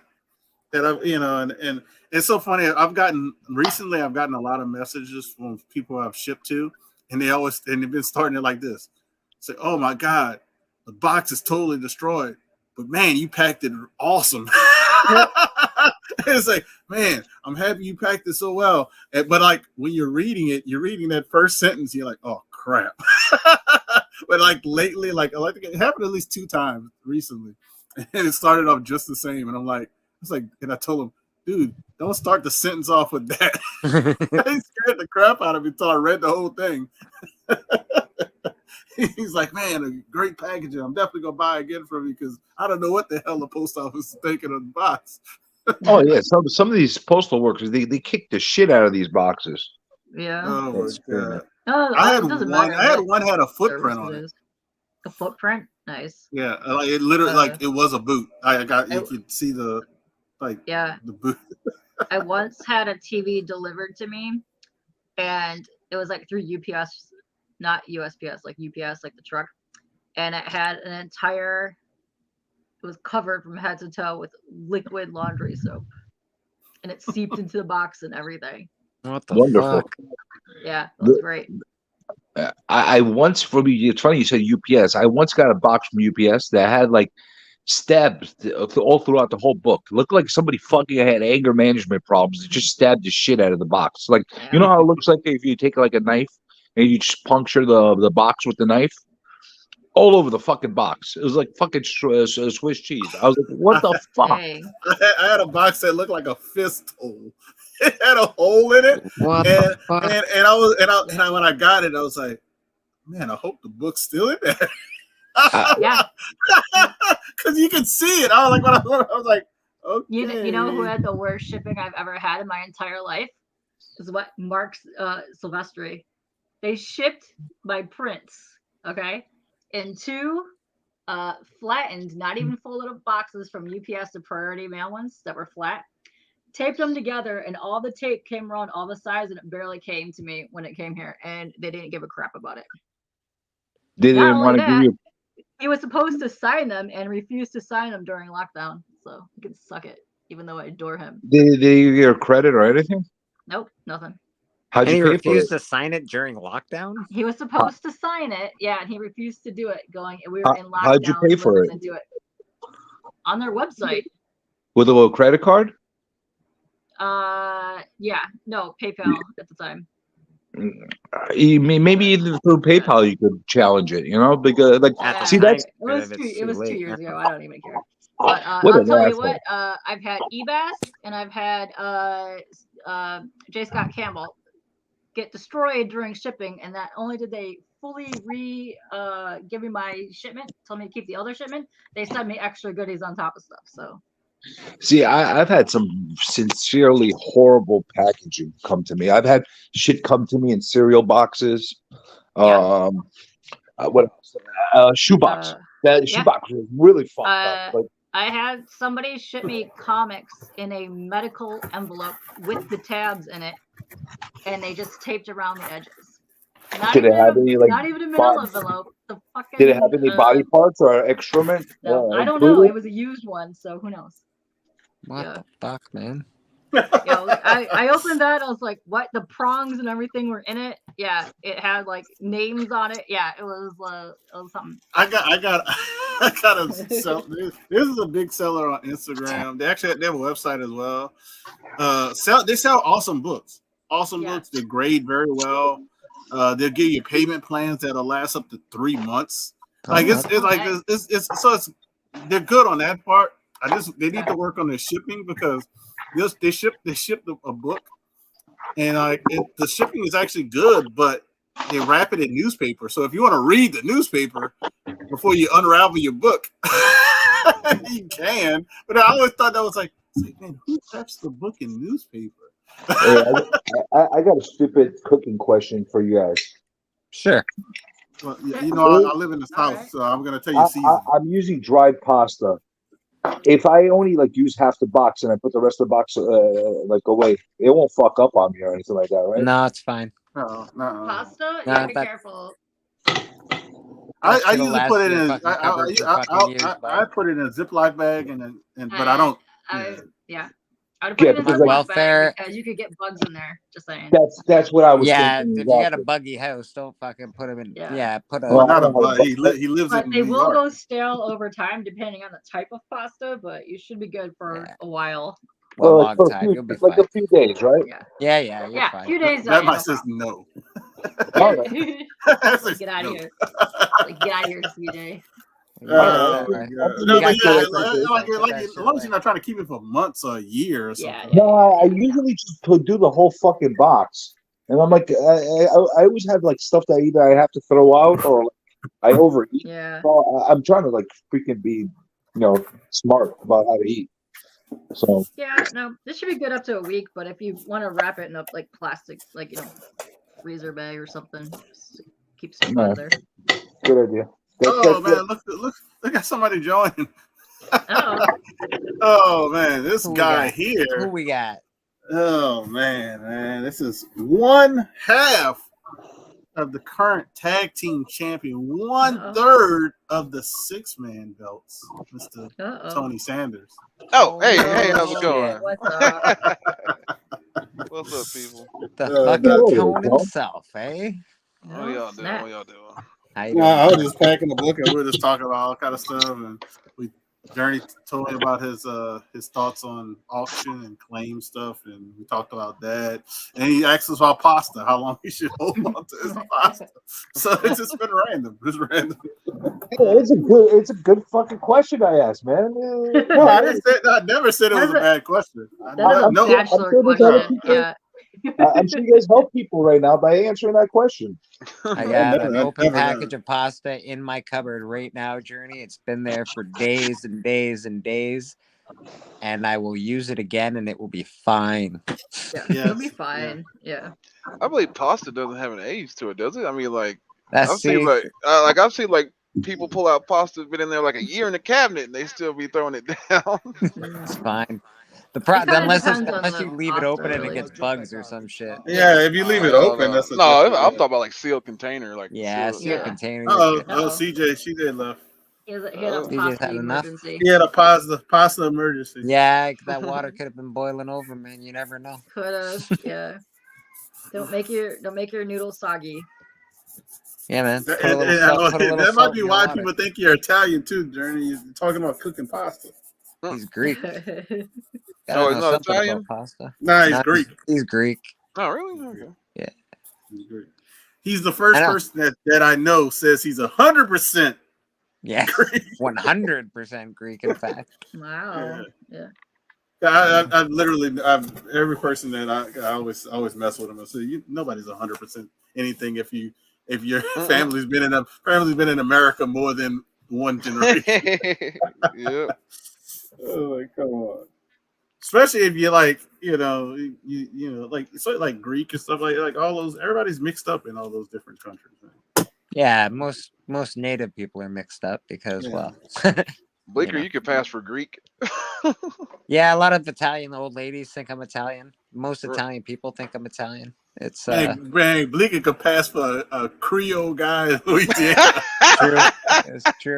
I've and it's so funny. I've gotten a lot of messages from people I've shipped to, and they've been starting it like this. Say, oh my God, the box is totally destroyed, but man, you packed it awesome. It's like, man, I'm happy you packed it so well. But like when you're reading that first sentence, you're like, oh crap. But like lately, like I think it happened at least 2 times recently, and it started off just the same. And and I told him, dude, don't start the sentence off with that. He scared the crap out of me until I read the whole thing. He's like, man, a great packaging. I'm definitely gonna buy again from you because I don't know what the hell the post office is thinking of the box. Oh yeah, some of these postal workers they kick the shit out of these boxes. Yeah. Oh my God. No, I had it doesn't one. matter I had what one had a service footprint on it. is. A footprint, nice. Yeah, like it literally, like it was a boot. You could see the the boot. I once had a TV delivered to me, and it was like through UPS, not USPS, like UPS, like the truck, and it had an entire. It was covered from head to toe with liquid laundry soap, and it seeped into the box and everything. What the Wonderful. fuck? Yeah, it was great. I once, for me, it's funny you said UPS. I once got a box from UPS that had like stabs all throughout the whole book. It looked like somebody fucking had anger management problems. It just stabbed the shit out of the box. Like, you know how it looks like if you take like a knife and you just puncture the box with the knife? All over the fucking box. It was like fucking Swiss cheese. I was like, what the fuck? Hey. I had a box that looked like a fist hole. It had a hole in it. What and, the fuck? and when I got it, I was like, man, I hope the book's still in there. Yeah. Because you can see it. I was like, okay. You know who had the worst shipping I've ever had in my entire life? Is what Mark Silvestri. They shipped my prints, okay, in 2 flattened, not even folded up boxes from UPS to Priority Mail ones that were flat. Taped them together, and all the tape came around all the sides, and it barely came to me when it came here, and they didn't give a crap about it. They didn't want to give you. He was supposed to sign them and refused to sign them during lockdown, so he can suck it, even though I adore him. Did they give you a credit or anything? Nope, nothing. How'd And he you pay for it? refused to sign it during lockdown? He was supposed to sign it, yeah, and he refused to do it. We were in lockdown. How'd you pay for it? Do it on their website. With a little credit card? Yeah, no, PayPal at the time. Maybe even through PayPal you could challenge it, because like At the see time, that's It was 2 years ago. I don't even care. But what I'll an tell you asshole. what. I've had EBAS and I've had J. Scott Campbell get destroyed during shipping, and not only did they fully give me my shipment, told me to keep the other shipment, they sent me extra goodies on top of stuff. So See, I've had some sincerely horrible packaging come to me. I've had shit come to me in cereal boxes. Yeah. What else? Shoebox. That yeah. shoebox was really fucked up. But I had somebody ship me comics in a medical envelope with the tabs in it, and they just taped around the edges. did it have any like? Not even a manila body- envelope. The fucking. Did it have any body parts or excrement? No, I don't know. included? It was a used one, so who knows? What Yeah. the fuck, man? I opened that. I was like, "What?" The prongs and everything were in it. Yeah, it had like names on it. Yeah, it was something. I got a sell. This is a big seller on Instagram. They actually they have a website as well. They sell awesome books. Awesome Yeah. books. They grade very well. They'll give you payment plans that'll last up to 3 months. Like it's like it's they're good on that part. They need to work on their shipping because they ship a book, and the shipping is actually good, but they wrap it in newspaper. So if you want to read the newspaper before you unravel your book, you can. But I always thought that was like man, who wraps the book in newspaper? Hey, I got a stupid cooking question for you guys. Sure. Well, I live in this All house, right. so I'm gonna tell you season. I'm using dried pasta. If I only like use half the box and I put the rest of the box like away, it won't fuck up on me or anything like that, right? No, it's fine. No. Pasta. No, Yeah, be that- careful. I usually put it in. I put it in a Ziploc bag but I don't. Yeah. I would Yeah, put it in because, a like- welfare- because you could get bugs in there. Just saying. That's what I was Yeah, if thinking. you got a exactly. buggy house, don't fucking put them in. Yeah. Yeah, put a. Well, Not I a don't bug. know. He lives But in they New will York. go stale over time depending on the type of pasta, but you should be good for Yeah. a while. Well, Well, long for a time. few- You'll be like fine. a few days, right? Yeah, you're Yeah, a fine. few days. That no my says problem. no. All right. That says Get out of no. here. Like, get out of here, CJ. Yeah, Oh, right. my God. You No, got but yeah, to- as long as you're not trying to keep it for months or a year or something. Yeah. No, I usually just do the whole fucking box, and I'm like, I always have like stuff that either I have to throw out or I overeat. Yeah. So I'm trying to like freaking be, smart about how to eat. So Yeah, no, this should be good up to a week, but if you want to wrap it in a like plastic, like freezer bag or something, just keep some No. fun there. good idea. Oh man, look at somebody joining. Oh, Oh man, this Who we guy got? Who here. we got? Oh man, this is one half of the current tag team champion, 1/3 of the 6-man belts, Mr. Tony Sanders. Oh, hey, no, how's it going? What's up? What's up, people? The Oh, fucking no. Tone himself, eh? What y'all doing? Snap. What y'all doing? How you I doing? was just packing the book and we were just talking about all kind of stuff, and Journey told me about his thoughts on auction and claim stuff, and we talked about that. And he asked us about pasta, how long he should hold on to his pasta. So it's just been random. Just random. It's a good fucking question I asked, man. No, I never said it was a bad question. That's a I'm sure bachelor there's other question. people- Yeah. I'm sure you guys help people right now by answering that question. I got never- an I've open never done package of pasta in my cupboard right now, Journey. It's been there for days and days and days, and I will use it again, and it will be fine. Yeah, Yes, it'll be fine. Yeah. I believe pasta doesn't have an age to it, does it? I mean, like That's I've seen see, I've seen like people pull out pasta been in there like a year in the cabinet and they still be throwing it down. it's fine. kinda Unless depends on unless the you leave it pasta, open and it really. gets bugs or some shit. Yeah, if you leave it No, open, no. that's a no. different- I'm talking about like sealed container, like Yeah, sealed- seal Yeah. container. Oh, No. CJ, she did left. He had a You just pasta had enough? emergency. He had a pasta emergency. Yeah, that water could have been boiling over, man. You never know. Could have. Yeah. Don't make your noodles soggy. Yeah, man. Put a And- little and- salt, put a little that salt might in be your why water. people think you're Italian too, Journey. You're talking about cooking pasta. He's Greek. Oh, Gotta he's know not something Italian? about pasta. Nah, he's No, Greek. He's Greek. Oh, really? Okay. He's Greek. He's the first I know. person that I know says he's 100% Yeah, Greek. 100% Greek. In fact, Wow. Yeah. I literally, every person that I always mess with him. I say, nobody's 100% anything if your family's been in America more than one generation. Yeah. Oh, like, come on. Especially if you're like, you know, like it's like Greek and stuff like all those. Everybody's mixed up in all those different countries. Man. Yeah, most native people are mixed up because, Yeah. well, Bleeker, know. you could pass for Greek. yeah, a lot of Italian old ladies think I'm Italian. Most Right. Italian people think I'm Italian. It's Man, Bleeker could pass for a Creole guy in Louisiana. true. It's true.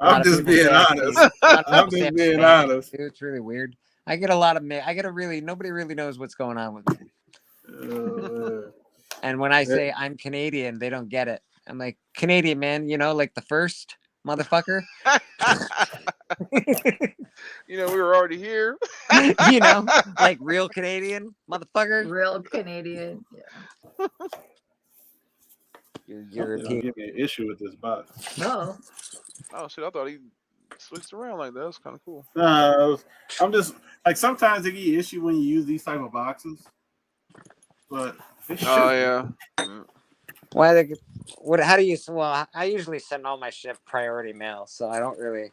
I'm just being honest. I'm just being honest. It's really weird. I get a lot of nobody really knows what's going on with me. And when I say I'm Canadian, they don't get it. I'm like, Canadian, man, you know, like the first motherfucker. You know, we were already here. You know, like real Canadian motherfucker. Real Canadian. Yeah. You're European. European. Give me an issue with this box. No. Oh shit! I thought he switched around like that. That's kind of cool. I'm just like sometimes they get you issue when you use these type of boxes, but Oh yeah. Why they? What? How do you? Well, I usually send all my shit priority mail, so I don't really.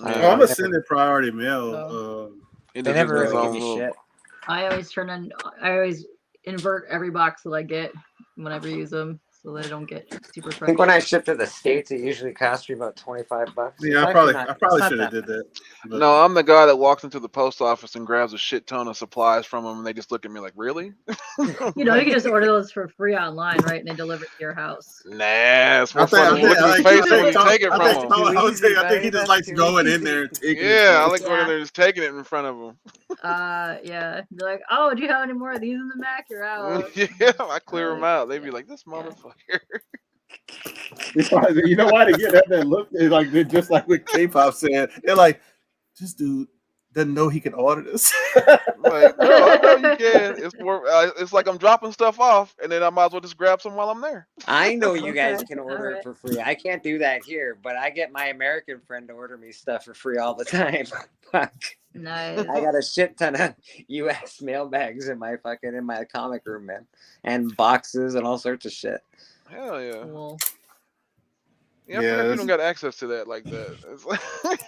I'm gonna send it priority mail. It They just never does really his give own me little- shit. I always invert every box that I get whenever I use them so they don't get super I think fresh. when I ship to the States, it usually costs me about $25. Yeah, I probably should have did that. But No, I'm the guy that walks into the post office and grabs a shit ton of supplies from them, and they just look at me like, "Really?" You know, you can just order those for free online, right? And they deliver to your house. Nah, it's more I think- fun to look at his face when you I take it from him. I think he just likes going in there and taking it. Yeah, I like going Yeah. in there and just taking it in front of him. Yeah. Be like, oh, do you have any more of these in the Mac? You're out. Yeah, I clear them out. They'd be like, "This motherfucker." You know why they get that look? They're like they're just like what K-pop said. They're like, this dude doesn't know he can order this. Like, no, I know you can. It's more. It's like I'm dropping stuff off, and then I might as well just grab some while I'm there. I know you guys Okay, can order alright. it for free. I can't do that here, but I get my American friend to order me stuff for free all the time. Fuck. Nice. I got a shit ton of U.S. mail bags in my comic room, man, and boxes and all sorts of shit. Hell yeah. Cool. Yeah, I Yeah, forgot you it's- don't got access to that like that. It's like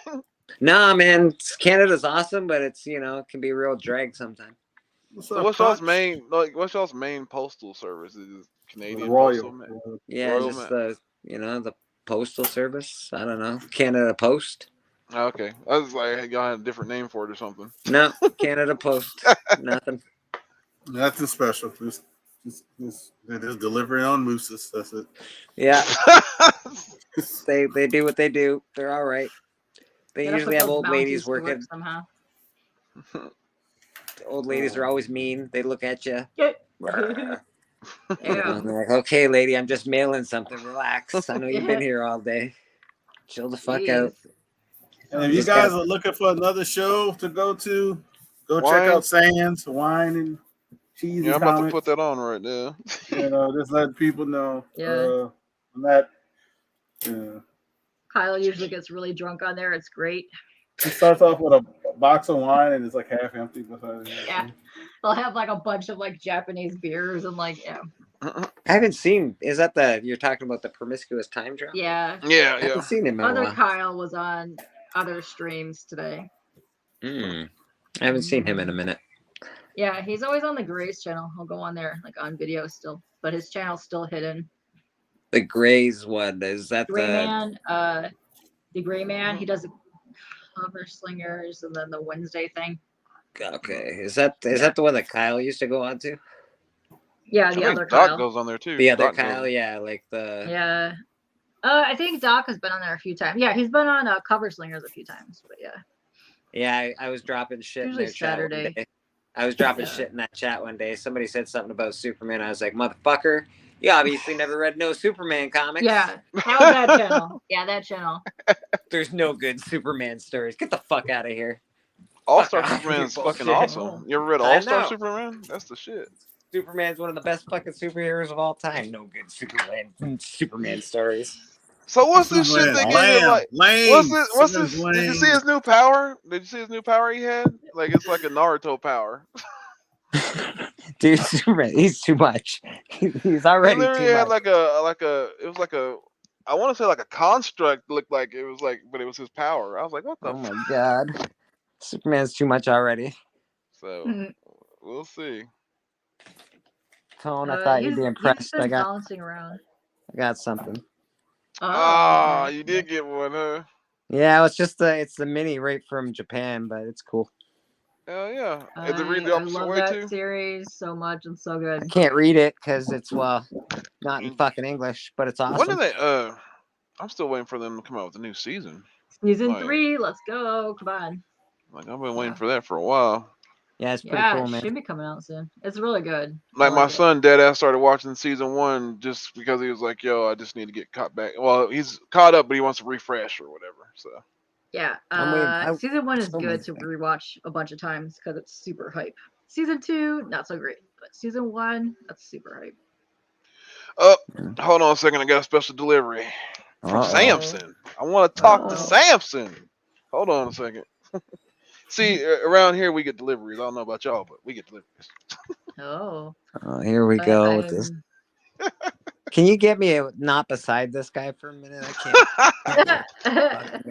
Nah, man, Canada's awesome, but it's it can be a real drag sometimes. So what's y'all's main postal service? Is it Canadian Royal. Postal? Yeah, Royal just Mail. the postal service. I don't know, Canada Post. Oh, okay, I was like, y'all had a different name for it or something. No, Canada Post. Nothing. Nothing special. They're just delivering on mooses. That's it. Yeah, they do what they do. They're all right. They Gotta usually put have those old ladies bounties to work working. somehow. Old ladies are always mean. They look at you. Yeah. And they're like, "Okay, lady, I'm just mailing something. Relax. I know you've been here all day. Chill the fuck out." Jeez. And if you Just guys gotta- are looking for another show to go to, go Wine. check out Sands Wine and Cheese. Yeah, I'm and about to Comics. put that on right now. Just let people know. Yeah. I'm not. Yeah. Kyle usually gets really drunk on there. It's great. He starts off with a box of wine and it's like half empty. Yeah. They'll have like a bunch of like Japanese beers and like I haven't seen. Is that you're talking about the Promiscuous Time Drop? yeah. Yeah, I yeah. haven't seen him in a Other while. Kyle was on other streams today. I haven't seen him in a minute. Yeah, he's always on the Grace channel. He'll go on there like on video still, but his channel's still hidden. The Grays one, is that Gray the Man, the Gray Man, he does the Cover Slingers and then the Wednesday thing. okay? Is that the one that Kyle used to go on to? Yeah, I the think other Doc Kyle. goes on there too. The other Doc goes- Kyle, yeah, like the Yeah. I think Doc has been on there a few times. Yeah, he's been on Cover Slingers a few times, but yeah. yeah. I was dropping shit Usually in their chat one Saturday. day. I was dropping Yeah. shit in that chat one day. Somebody said something about Superman. I was like, motherfucker, you obviously never read no Superman comics. Yeah, that was that channel. Yeah, that channel. There's no good Superman stories. Get the fuck out of here. All Star Fuck off, Superman is you fucking bullshit. awesome. You ever read I All Star know. Superman? That's the shit. Superman's one of the best fucking superheroes of all time. No good Superman stories. So what's this shit they gave him? Like, what's this? Did you see his new power? Did you see his new power he had? Like it's like a Naruto power. Dude, Superman, he's too much. He's He already literally too had much. like a it was like a I want to say like a construct looked like it was like, but it was his power. I was like, what the? Oh my god, Superman's too much already. So we'll see. Tone, I thought you'd be He's impressed. been I bouncing around. got something. Ah, okay. you did get one, huh? Yeah, it's the mini right from Japan, but it's cool. Hell yeah! Is it read the I opposite love way that too? series so much and so I good. can't read it because it's not in fucking English, but it's When awesome. do they? I'm still waiting for them to come out with a new season. Season Like- 3, let's go. Come on. Like I've been waiting for that for a while. Yeah, it's pretty Yeah, cool, it man. should be coming out soon. It's really good. Like I my like it. son, dead ass started watching season 1 just because he was like, "Yo, I just need to get caught back." Well, he's caught up, but he wants to refresh or whatever. So Yeah, I'm season 1 is so good much- to rewatch a bunch of times because it's super hype. Season 2, not so great, but season 1, that's super hype. oh, hold on a second. I got a special delivery from Uh-oh. Samson. I want to talk to Uh-oh. Samson. Hold on a second. See, around here we get deliveries. I don't know about y'all, but we get deliveries. Oh. Oh, here we go with this. I'm- Can you get me not beside this guy for a minute? I can't.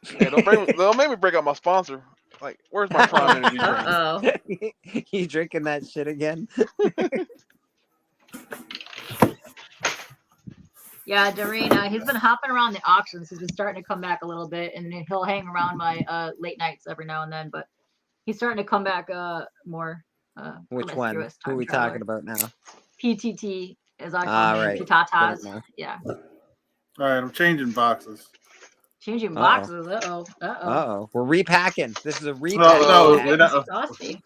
Hey, don't make me break out my sponsor. Like, where's my Prime Energy drink? Uh-oh. You drinking that shit again? Yeah, Doreen, he's been hopping around the auctions. He's been starting to come back a little bit, and he'll hang around my late nights every now and then. But he's starting to come back more. Which one? promiscuous Who are time we traveler. talking about now? PTT, as I call Ah, him, right. Pitatas. Good Yeah, All right, I'm changing boxes. changing Uh-oh. boxes. Uh-oh. Uh-oh. We're repacking. This is a repack. No, Okay, we're not- that's saucy.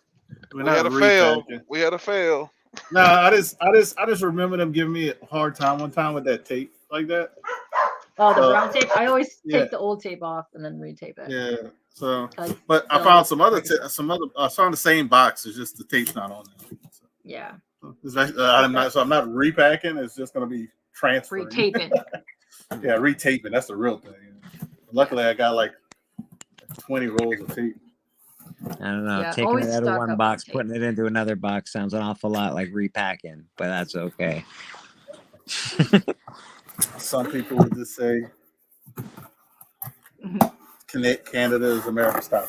We're We had not a fail. repacking. We had a fail. No, I just remember them giving me a hard time one time with that tape like that. Oh, the brown tape. I always yeah. take the old tape off and then retape it. Yeah. So, Like, but I so- found some other. I found the same box. It's just the tape's not on there. Yeah, So I'm not repacking. It's just going to be transferring. retaping. Yeah, retaping. That's the real thing. Luckily, I got like 20 rolls of tape. I don't know. Yeah, Taking always it out of stock one up box, on tape. putting it into another box sounds an awful lot like repacking, but that's okay. Some people would just say Canada is America's stop.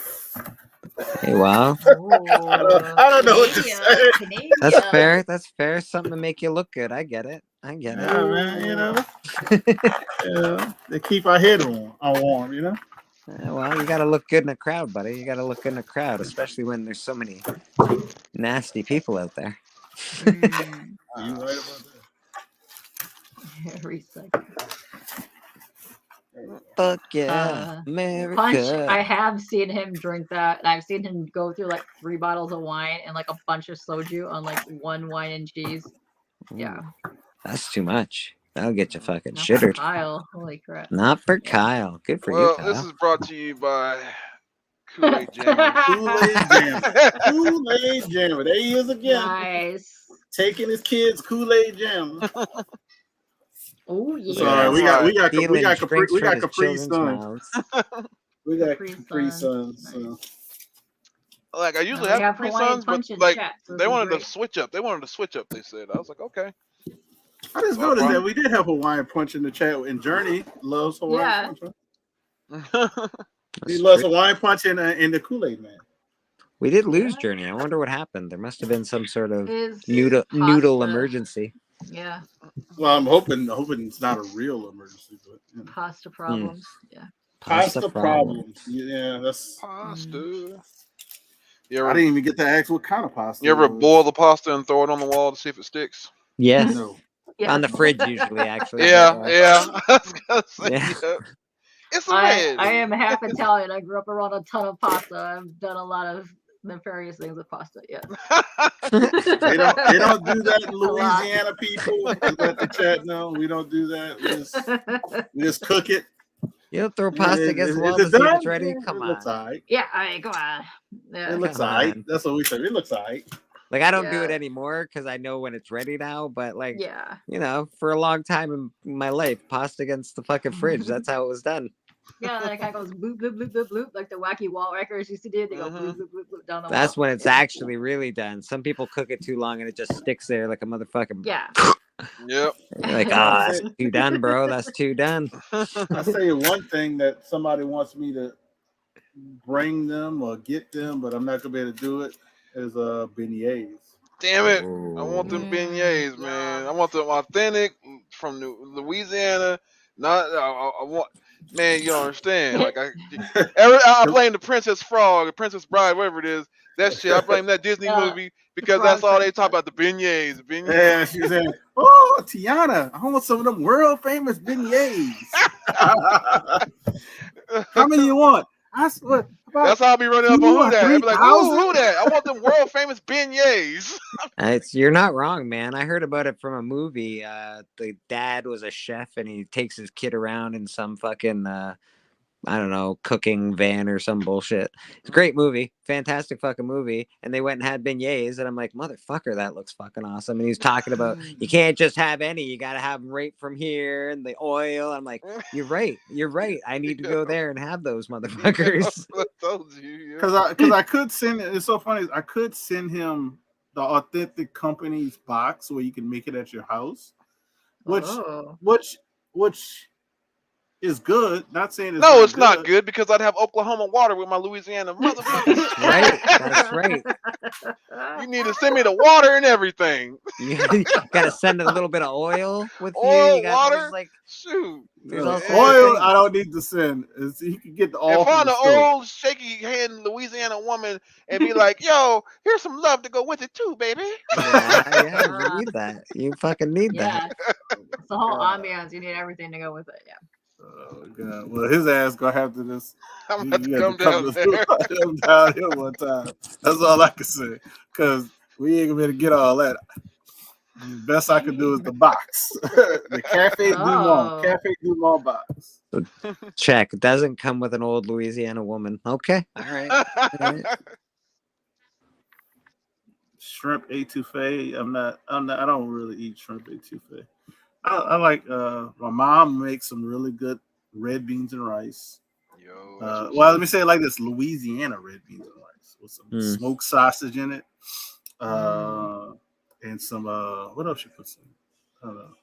Hey, wow. I don't know what to say. That's fair. That's fair. Something to make you look good. I get it. Yeah, man, you know, they keep our head on warm, you know. Well, you got to look good in a crowd, buddy. You got to look good in a crowd, especially when there's so many nasty people out there. You right about that. Recycle. Fuck yeah, America. Punch, I have seen him drink that, and I've seen him go through like 3 bottles of wine and like a bunch of soju on like 1 wine and cheese. Yeah. That's too much. That'll get you fucking Not for shittered. Kyle. Holy crap. Not for Kyle. Good for you, Well, Kyle. this is brought to you by Kool-Aid Jammer. Kool-Aid Jammer. Kool-Aid Jammer. There he is again. Nice. Taking his kids Kool-Aid Jammer. Oh yeah. Sorry, we got Stealing Capri drinks from his Capri children's Sun. mouths. We got Capri Capri Sun. Sun. So. Like I usually We have have Capri Hawaiian Suns, but punch in like chat, so they this is wanted great. to switch up. They wanted to switch up. They said. I was like, okay. I just noticed that we did have Hawaiian Punch in the chat, and Journey loves Hawaiian Punch. Right? He loves Hawaiian Punch in the Kool-Aid Man. We did lose Journey. I wonder what happened. There must have been some sort of His noodle pasta. emergency. Yeah. Well, I'm hoping it's not a real emergency, but you know. Pasta problems. Yeah. Pasta problems. Yeah, that's. Pasta. I didn't even get to ask what kind of pasta. You ever it was. boil the pasta and throw it on the wall to see if it sticks? Yes. No. Yeah. On the fridge usually, actually. Yeah, but, yeah. I was gonna say, Yeah. yeah. It's a I red. am half Italian. I grew up around a ton of pasta. I've done a lot of nefarious things with pasta. Yeah. They don't do that in A lot. Louisiana, people. Just let the chat know we don't do that. We just cook it. You don't throw pasta against the Is wall it to see if done? it's ready? Come It on. looks alright. Yeah, I mean, come on. Yeah. It looks Come alright. on. That's what we said. It looks alright. Like, I don't do it Yeah. anymore because I know when it's ready now. But, like, Yeah. you know, for a long time in my life, pasta against the fucking fridge. That's how it was done. Yeah, then it kind of goes bloop, bloop, bloop, bloop, bloop, like the wacky wall wreckers used to do. They go Mhm. bloop, bloop, bloop, bloop down the That's wall. when it's actually really done. Some people cook it too long and it just sticks there like a motherfucking Yeah. Yep. You're like, ah, that's too done, bro. That's too done. I say one thing that somebody wants me to bring them or get them, but I'm not gonna be able to do it. Is beignets. Damn it! I want them beignets, Mm, man. I yum. want them authentic from Louisiana. Not I want. Man, you don't understand. Like I blame the Princess Frog, the Princess Bride, whatever it is. That shit. I blame that Disney movie because that's Frog all they talk Princess. about. The beignets. Yeah, she said, "Oh, Tiana, I want some of them world famous beignets." How many you want? I swear. That's how I be running up 2 on or who that. I be like, 3,000? who that? I want them world famous beignets. You're not wrong, man. I heard about it from a movie. The dad was a chef, and he takes his kid around in some fucking I don't know, cooking van or some bullshit. It's a great movie, fantastic fucking movie. And they went and had beignets, and I'm like, motherfucker, that looks fucking awesome. And he's talking about you can't just have any, you got to have them right from here and the oil. I'm like, you're right. I need to go there and have those motherfuckers. I told you. Because I could send. It's so funny. I could send him the authentic company's box where you can make it at your house, which is good. Not saying it's not good because I'd have Oklahoma water with my Louisiana motherfuckers. Right, that's right. You need to send me the water and everything. You gotta send a little bit of oil with Oil, you. water, like shoot. There's oil. I don't need to send. You can get the oil. And find an old shaky hand Louisiana woman and be like, "Yo, here's some love to go with it too, baby." Yeah, you need that. You fucking need that. It's the whole ambiance. You need everything to go with it. Yeah. Oh God! Well, his ass gonna have to just. I'm gonna have to come down there. Come down here one time. That's all I can say. Because we ain't gonna be able to get all that. The best I can do is the box, the Cafe Du Monde box. Check. It doesn't come with an old Louisiana woman. Okay. All right. All right. Shrimp etouffee. I don't really eat shrimp etouffee. I like my mom makes some really good red beans and rice. Well, let me say it like this: Louisiana red beans and rice with some smoked sausage in it, and some what else she puts in? I don't know.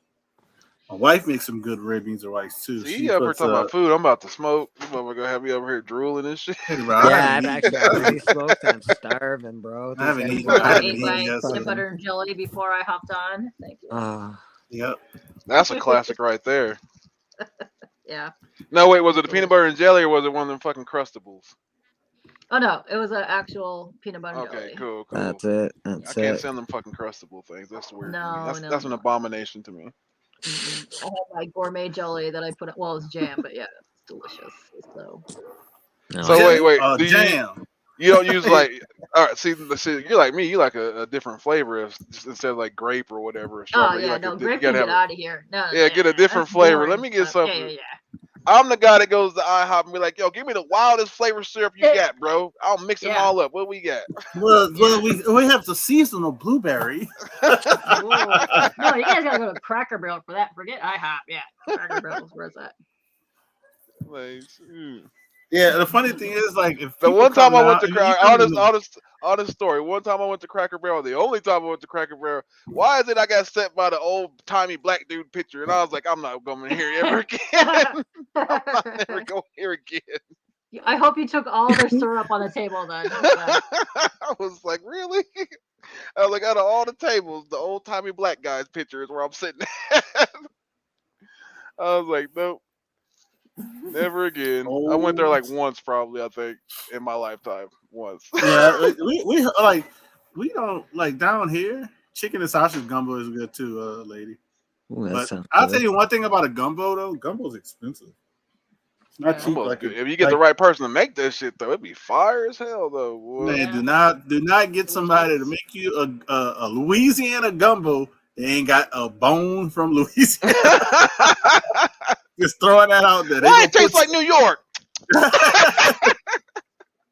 My wife makes some good red beans and rice too. See, you ever talking about food? I'm about to smoke. You gonna have me over here drooling and shit. Yeah, I've actually already smoked. I'm starving, bro. I haven't eaten. I ate my peanut butter and jelly before I hopped on. Thank you. Yep. That's a classic right there. Yeah. No, wait, was it the peanut butter and jelly or was it one of them fucking Crustables? Oh no, it was an actual peanut butter and jelly. Okay, cool. That's it. I can't send them fucking Crustable things. That's weird. No, that's an abomination to me. I had my gourmet jelly that I put. Well, it's jam, but yeah, it's delicious. So wait, jam. You don't use like, all right. See, you're like me. You like a different flavor instead of like grape or whatever. Oh yeah, no, grape can get out of here. No, yeah, get a different flavor. Boring. Let me get something. Yeah. I'm the guy that goes to IHOP and be like, "Yo, give me the wildest flavor syrup you got, bro. I'll mix them all up. What we got?" Well, we have the seasonal blueberry. No, you guys gotta go to Cracker Barrel for that. Forget IHOP. Yeah, Cracker Barrel. Where's that? Like, yeah, the funny thing is, like, if the one time I went to honest story. One time I went to Cracker Barrel. The only time I went to Cracker Barrel. Why is it I got set by the old timey black dude picture? And I was like, I'm not going here ever again. I'm not never going here again. I hope you took all their syrup on the table then. Yeah. I was like, really? I was like, out of all the tables, the old timey black guy's picture is where I'm sitting at. I was like, nope. Never again. I went there like once, probably. I think in my lifetime, once. Yeah, we don't like down here. Chicken and sausage gumbo is good too, lady. Ooh, but I'll tell you one thing about a gumbo though. Gumbo's expensive. It's not cheap. If you get the right person to make that shit though, it'd be fire as hell though. Boy. Man, do not get somebody to make you a Louisiana gumbo. They ain't got a bone from Louisiana. Just throwing that out there. Why it tastes like New York?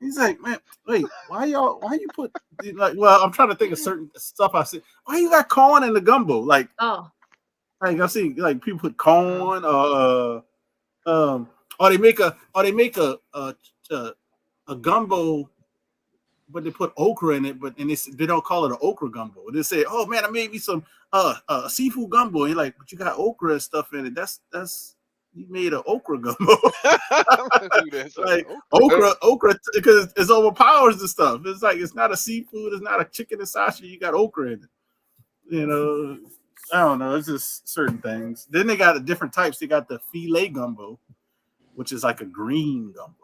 He's like, man, wait, why you put like? Well, I'm trying to think of certain stuff I see. Why you got corn in the gumbo? Like, like I see, like people put corn, or they make a gumbo but they put okra in it, and they don't call it an okra gumbo. They say, "Oh man, I made me some seafood gumbo." And you're like, "But you got okra and stuff in it. That's you made an okra gumbo." Like okra, because it's overpowers the stuff. It's like it's not a seafood, it's not a chicken and sausage. You got okra in it. You know, I don't know. It's just certain things. Then they got the different types. They got the filet gumbo, which is like a green gumbo.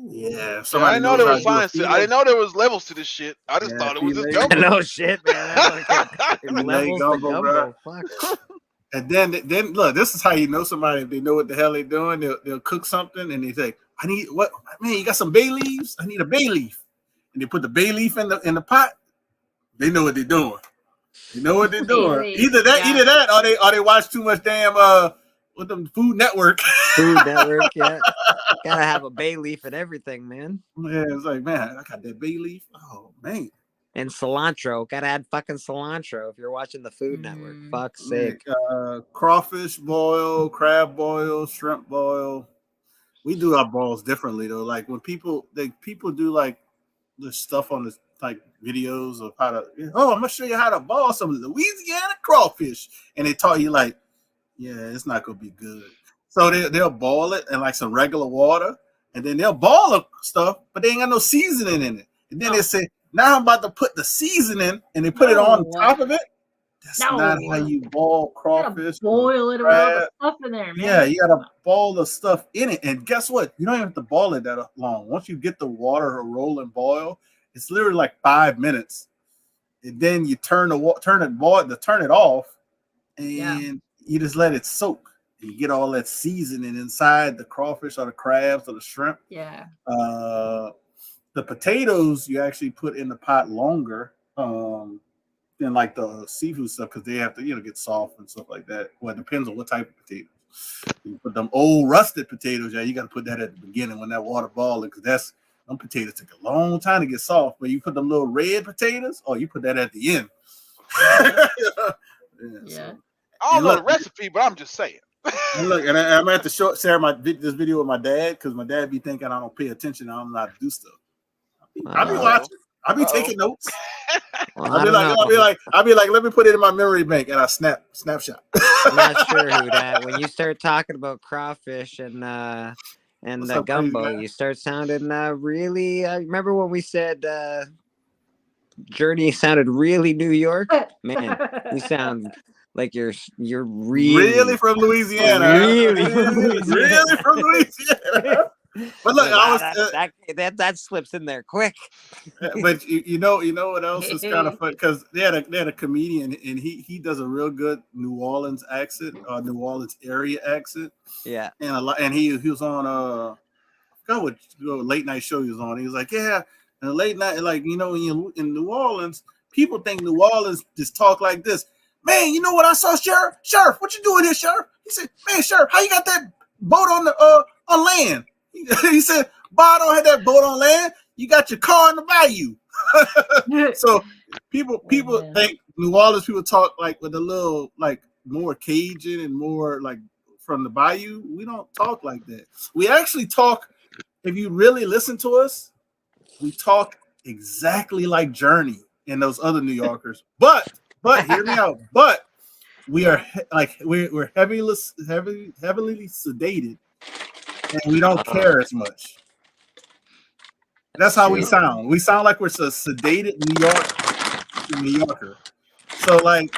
Yeah, I didn't know there was science. I didn't know there was levels to this shit. I just thought it was just gumbo. No shit, man. Levels to gumbo. Fuck. And then look, this is how you know somebody. If they know what the hell they're doing, they'll cook something and they say, "I need what? Man, you got some bay leaves? I need a bay leaf." And they put the bay leaf in the pot. They know what they're doing. You know what they're doing. Either that, or they watch too much damn with them Food Network. Food Network, yeah. Gotta have a bay leaf and everything, man. Yeah, it's like, man, I got that bay leaf. Oh man. And cilantro. Gotta add fucking cilantro if you're watching the Food Network. Fuck's sake. Crawfish boil, crab boil, shrimp boil. We do our boils differently though. Like when people do like the stuff on this like videos of how to, I'm gonna show you how to boil some Louisiana crawfish, and they taught you like, yeah, it's not gonna be good. So they'll boil it in like some regular water, and then they'll boil the stuff, but they ain't got no seasoning in it. And then they say, now I'm about to put the seasoning, and they put it on top of it. That's not how you boil crawfish. Boil it with all the stuff in there, man. Yeah, you gotta boil the stuff in it. And guess what? You don't even have to boil it that long. Once you get the water roll and boil, it's literally like 5 minutes. And then you turn it off, and you just let it soak. You get all that seasoning inside the crawfish or the crabs or the shrimp. Yeah. The potatoes you actually put in the pot longer than like the seafood stuff because they have to get soft and stuff like that. Well, it depends on what type of potatoes. You put them old rusted potatoes, you got to put that at the beginning when that water boiling because them potatoes take a long time to get soft. But you put them little red potatoes, you put that at the end. Yeah. I don't know the recipe, but I'm just saying. And look, and I'm at to share this video with my dad because my dad be thinking I don't pay attention. I don't know how to do stuff. I be watching. I be taking notes. Well, I'll be like, let me put it in my memory bank, and I snapshot. I'm not sure who that. When you start talking about crawfish and the gumbo, you start sounding really. Remember when we said Journey sounded really New York? Man, you sound like you're really from Louisiana. Really from Louisiana. But look, that slips in there quick. But you know what else is kind of fun because they had a comedian and he does a real good New Orleans accent, New Orleans area accent. Yeah, and he was on I forgot what late night show he was on. He was like, yeah, and late night, like when you in New Orleans, people think New Orleans just talk like this. Man, you know what I saw, Sheriff? Sheriff, what you doing here, Sheriff? He said, man, Sheriff, how you got that boat on land? He said, "Bob don't have that boat on land. You got your car in the bayou." So people think New Orleans people talk like with a little like more Cajun and more like from the bayou. We don't talk like that. We actually talk. If you really listen to us, we talk exactly like Journey and those other New Yorkers. But hear me out. But we are we're heavily sedated. And we don't care as much. That's how we sound. We sound like we're a sedated New Yorker. So like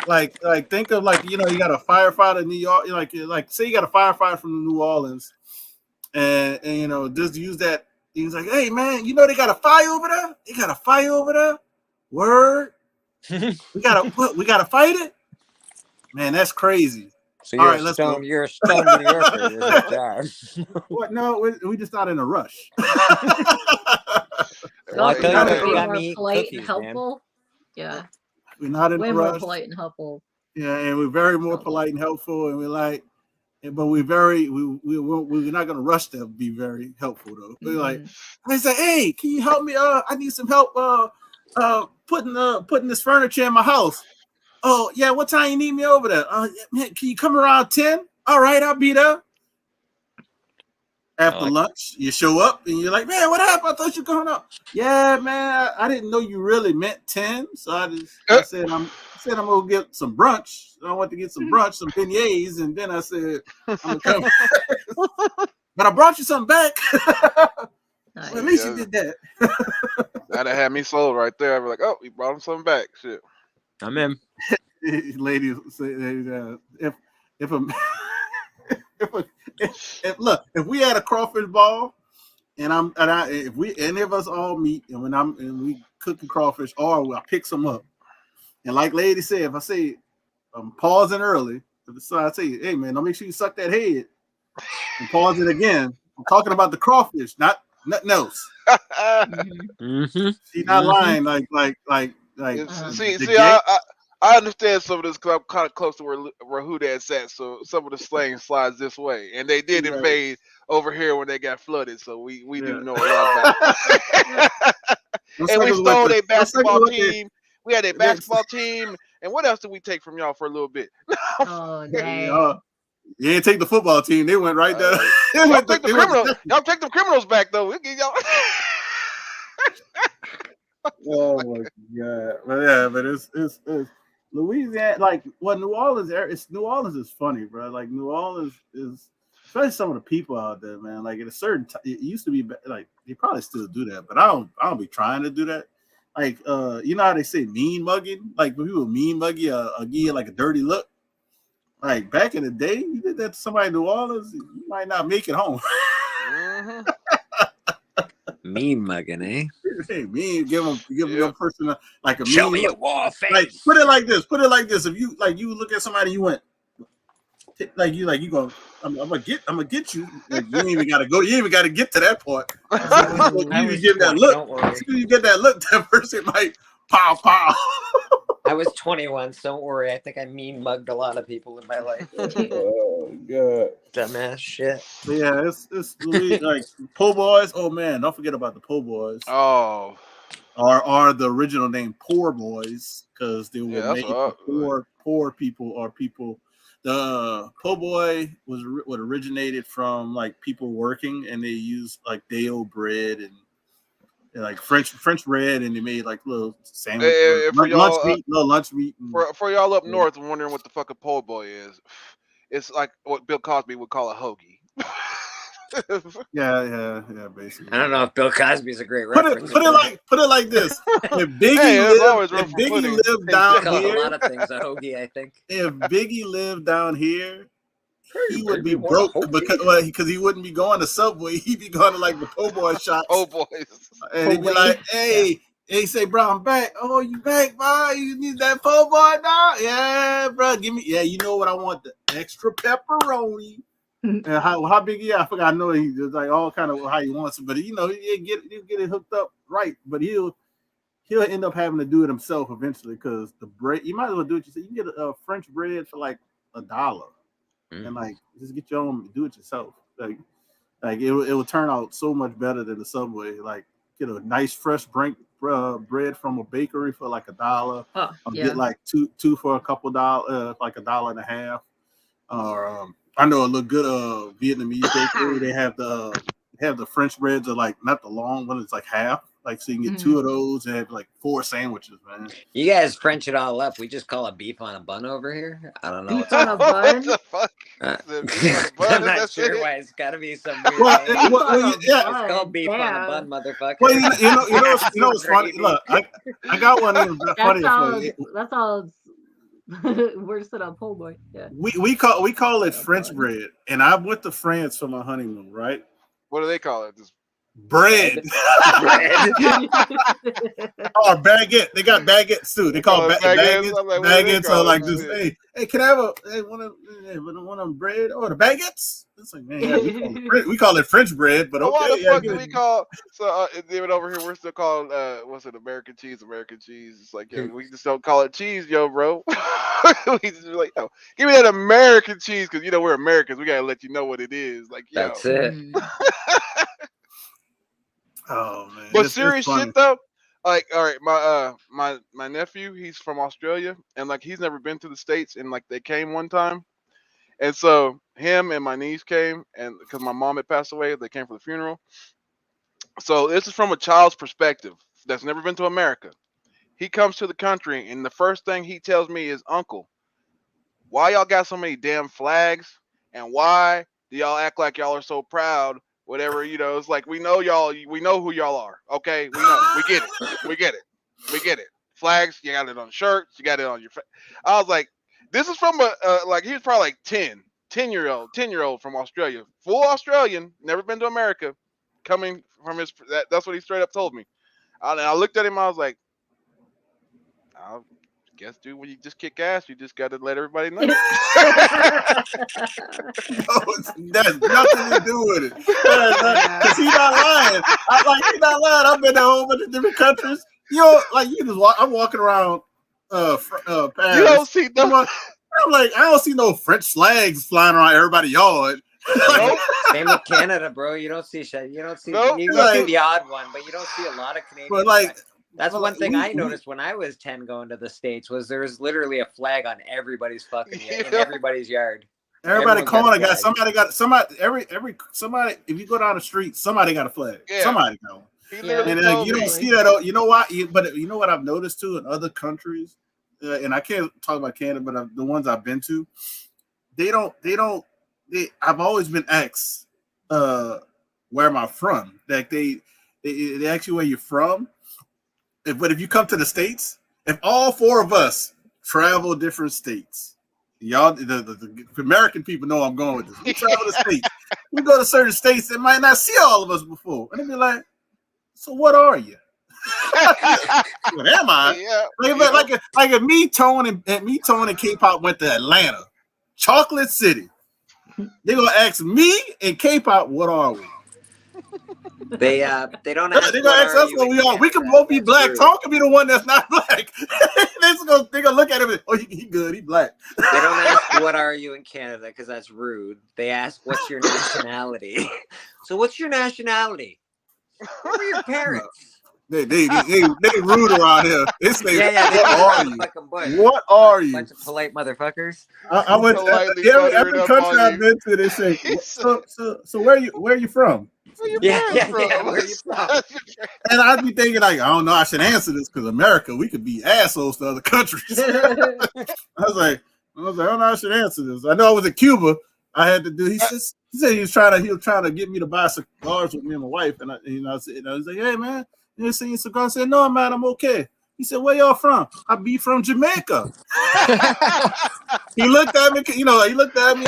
think of like you got a firefighter in New York. Like say you got a firefighter from New Orleans, and just use that. He's like, hey man, they got a fire over there. They got a fire over there. Word. we gotta fight it. Man, that's crazy. So you're a stone New Yorker. What? No, we're just not in a rush. Well, I tell you, you got more me polite cookies, and helpful. Man. Yeah. We're not in way a more rush. polite and helpful. Yeah, and we're very more polite and helpful, and we're like, but we're not gonna rush to be very helpful though. We're like, I say, hey, can you help me? I need some help. Putting this furniture in my house. Oh, yeah, what time you need me over there? Man, can you come around 10? All right, I'll be there. after like- lunch, you show up and you're like, man, what happened? I thought you were going up. Yeah, man, I didn't know you really meant 10. So I said I'm gonna get some brunch. I went to get some brunch, some beignets, and then I said I'm gonna come. But I brought you something back. Nice. Well, at least Yeah. you did that. That'd have me sold right there. I'd be like, oh, we brought him something back. Shit. I'm in. Ladies say if a if we had a crawfish ball and if we any of us all meet and we cook the crawfish or I pick some up and like lady said, if I say I'm pausing early, so I say, hey man, don't make sure you suck that head and pause it again. I'm talking about the crawfish, not nothing else. Mm-hmm. She's not Mhm. lying like See, the see, gay- I understand some of this because I'm kind of close to where Hudad's at, so some of the slang slides this way, and they did Right. invade over here when they got flooded, so we do Yeah. know a lot about it. Them And we suckers stole like their the- them suckers basketball like the- team. We had a basketball team, and what else did we take from y'all for a little bit? Oh, dang. Yeah, you didn't take the football team. They went right there. They Y'all went take the they went criminals. Y'all take them criminals back though. We'll give y'all. Oh my god! But it's Louisiana. Like New Orleans. New Orleans is funny, bro. Like New Orleans is, especially some of the people out there, man. Like at a certain time, it used to be like they probably still do that, but I don't be trying to do that. Like you know how they say mean mugging? Like when people mean mug you, give you like a dirty look. Like back in the day, you did that to somebody in New Orleans, you might not make it home. Mhm. Mean mugging, eh? Hey, mean, give them Yeah. your person like a Show mean me your look. war face. Like put it like this. Put it like this. If you look at somebody, you went you go. I'm gonna get you. Like, you ain't even gotta go. You ain't even gotta get to that part. I You was give that 20, look. don't worry. As soon as you get that look, that person might pow pow. I was 21, so don't worry. I think I mean mugged a lot of people in my life. Oh god. Dumbass shit. But yeah, it's like po' boys. Oh man, don't forget about the po' boys. Oh, Are the original name poor boys because they were Yeah, that's made for what poor people or people. The po' boy was what originated from like people working and they used like day-old bread and like French bread and they made like little sandwich for lunch y'all, meat, little lunch meat. And, for y'all up Yeah. north wondering what the fuck a po' boy is, it's like what Bill Cosby would call a hoagie. yeah, basically. I don't know if Bill Cosby's a great Put reference. it like this. If Biggie Hey, there's always room if for Biggie pudding. lived I down call a here, lot of things a hoagie, I think. if Biggie lived down here, he would be Baby, what a broke hoagie. because he wouldn't be going to Subway. He'd be going to like the po' boy shops, Oh boys. and he'd be Po' boy. like, "Hey," and he say, "Bro, I'm back. Oh, you back, bro? You need that po' boy, dog? Yeah, bro. Give me. Yeah, you know what I want? The extra pepperoni." And how big? Yeah, I forgot. I know he just like all kind of how he wants it, but you know he'll get it hooked up right, but he'll end up having to do it himself eventually because the bread. You might as well do it yourself. You can get a French bread for like $1. And like just get your own, do it yourself. Like it will turn out so much better than the Subway. Like get a nice fresh bread from a bakery for like $1. Oh, Or yeah. get like two for a couple dollars, like $1.50. Or I know a little good Vietnamese bakery. They have the French breads are like not the long one. It's like half. Like so you can get two of those and have like 4 sandwiches, man. You guys French it all up. We just call it beef on a bun over here. I don't know. Beef on a bun? What the fuck? Uh, The beef on a bun, I'm is not that sure shit? why it's got to be some weird Well, name. Beef well, on well, a yeah. It's called bun, beef on a damn. bun, motherfucker. Well, you know what's funny? Gravy. Look, I got one even funnier for you. That sounds worse than a po' boy. Yeah. We call it French bread, and I went to France for my honeymoon, right? What do they call it? Just Bread Bread. or baguette. They got baguettes too. They call call it baguettes. baguettes? I'm like, what do they Baguettes call are like it? just Shit. hey, can I have one of them bread or the baguettes? It's like man, yeah, we call it French bread, but Well, why okay, the yeah, fuck give do it- we call even over here we're still calling what's it American cheese? It's like yo, we just don't call it cheese, yo, bro. We just be like, yo, give me that American cheese because you know we're Americans. We gotta let you know what it is. Like, yo. That's it. Oh man, But it's serious funny. shit though, like all right, my nephew, he's from Australia, and like he's never been to the States, and like they came one time, And so him and my niece came, and because my mom had passed away, they came for the funeral. So this is from a child's perspective that's never been to America. He comes to the country, and the first thing he tells me is, "Uncle, why y'all got so many damn flags, and why do y'all act like y'all are so proud?" Whatever, it's like we know y'all, we know who y'all are. Okay, we know, we get it. Flags, you got it on shirts, you got it on your. I was like, this is from like he was probably like 10-year-old from Australia, full Australian, never been to America, coming from his. That's what he straight up told me. And I looked at him, I was like, I guess, dude, when you just kick ass, you just got to let everybody know. That's nothing to do with it. Because he's not lying. He's not lying. I've been to a whole bunch of different countries. I'm walking around Paris. You don't see I'm like, I don't see no French flags flying around everybody's yard. Same with Canada, bro. You don't see shit. You don't see. Nope. You see the odd one, but you don't see a lot of Canadians. But like, that's one thing I noticed when I was 10 going to the States was there was literally a flag on everybody's fucking in everybody's yard. Everybody corner got somebody. If you go down the street, somebody got a flag. Yeah. Somebody got one. And you don't see that. You know why? But you know what I've noticed too in other countries, and I can't talk about Canada, but the ones I've been to, I've always been asked, where am I from? Like they ask you where you're from. But if you come to the States, if all four of us travel different states, y'all, the American people know I'm going with this. We travel to states. We go to certain states that might not see all of us before. And they be like, so what are you? What am I? Yeah. Like if me, Tone, and K-pop went to Atlanta, Chocolate City, they're gonna ask me and K-pop, what are we? They don't ask. They're gonna ask us what we are. We can both be black. Tom can be the one that's not black. They're gonna look at him and, oh, he good, he black. They don't ask what are you in Canada because that's rude. They ask what's your nationality. So what's your nationality? Who are your parents? They rude around here. They say, What what are you? Bunch of polite motherfuckers. I went every country I've been to. They say, so where are you from? Where are you from? And I'd be thinking like, I don't know, I should answer this because America, we could be assholes to other countries. I was like, I don't know, I should answer this. I know I was in Cuba. I had to do. He said he was trying to get me to buy cigars with me and my wife, and I was like, hey man, you seen cigar? I said, no man, I'm okay. He said, where y'all from? I be from Jamaica. He looked at me, he looked at me,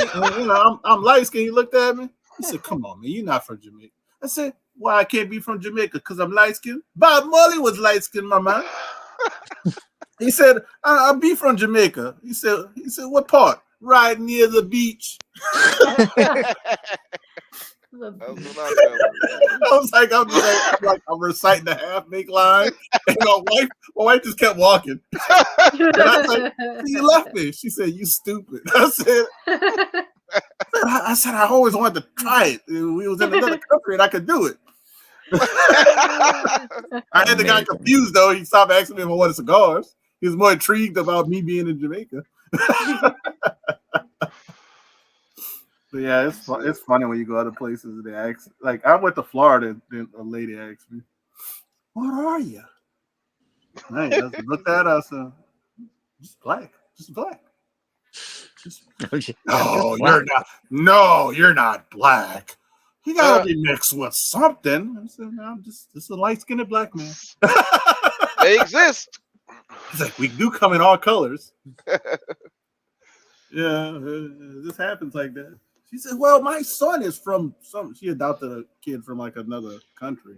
I'm light skinned. He looked at me. He said, come on, man, you're not from Jamaica. I said, why I can't be from Jamaica? Because I'm light skinned? Bob Marley was light skinned, my man. He said, I'll be from Jamaica. He said, what part? Right near the beach. That's what I was like, I'm reciting the half make line, and my wife just kept walking. And I was like, you left me. She said, you stupid. I said, I always wanted to try it. We was in another country and I could do it. I had the guy confused though. He stopped asking me if I wanted cigars. He was more intrigued about me being in Jamaica. But yeah, it's funny when you go other places and they ask. Like I went to Florida and a lady asked me, "What are you?" I just looked at us. Just black. No, you're not. No, you're not black. You gotta be mixed with something. I said, no, I'm just a light-skinned black man. They exist. He's like, we do come in all colors. Yeah, this happens like that. She said, well, my son is from she adopted a kid from like another country.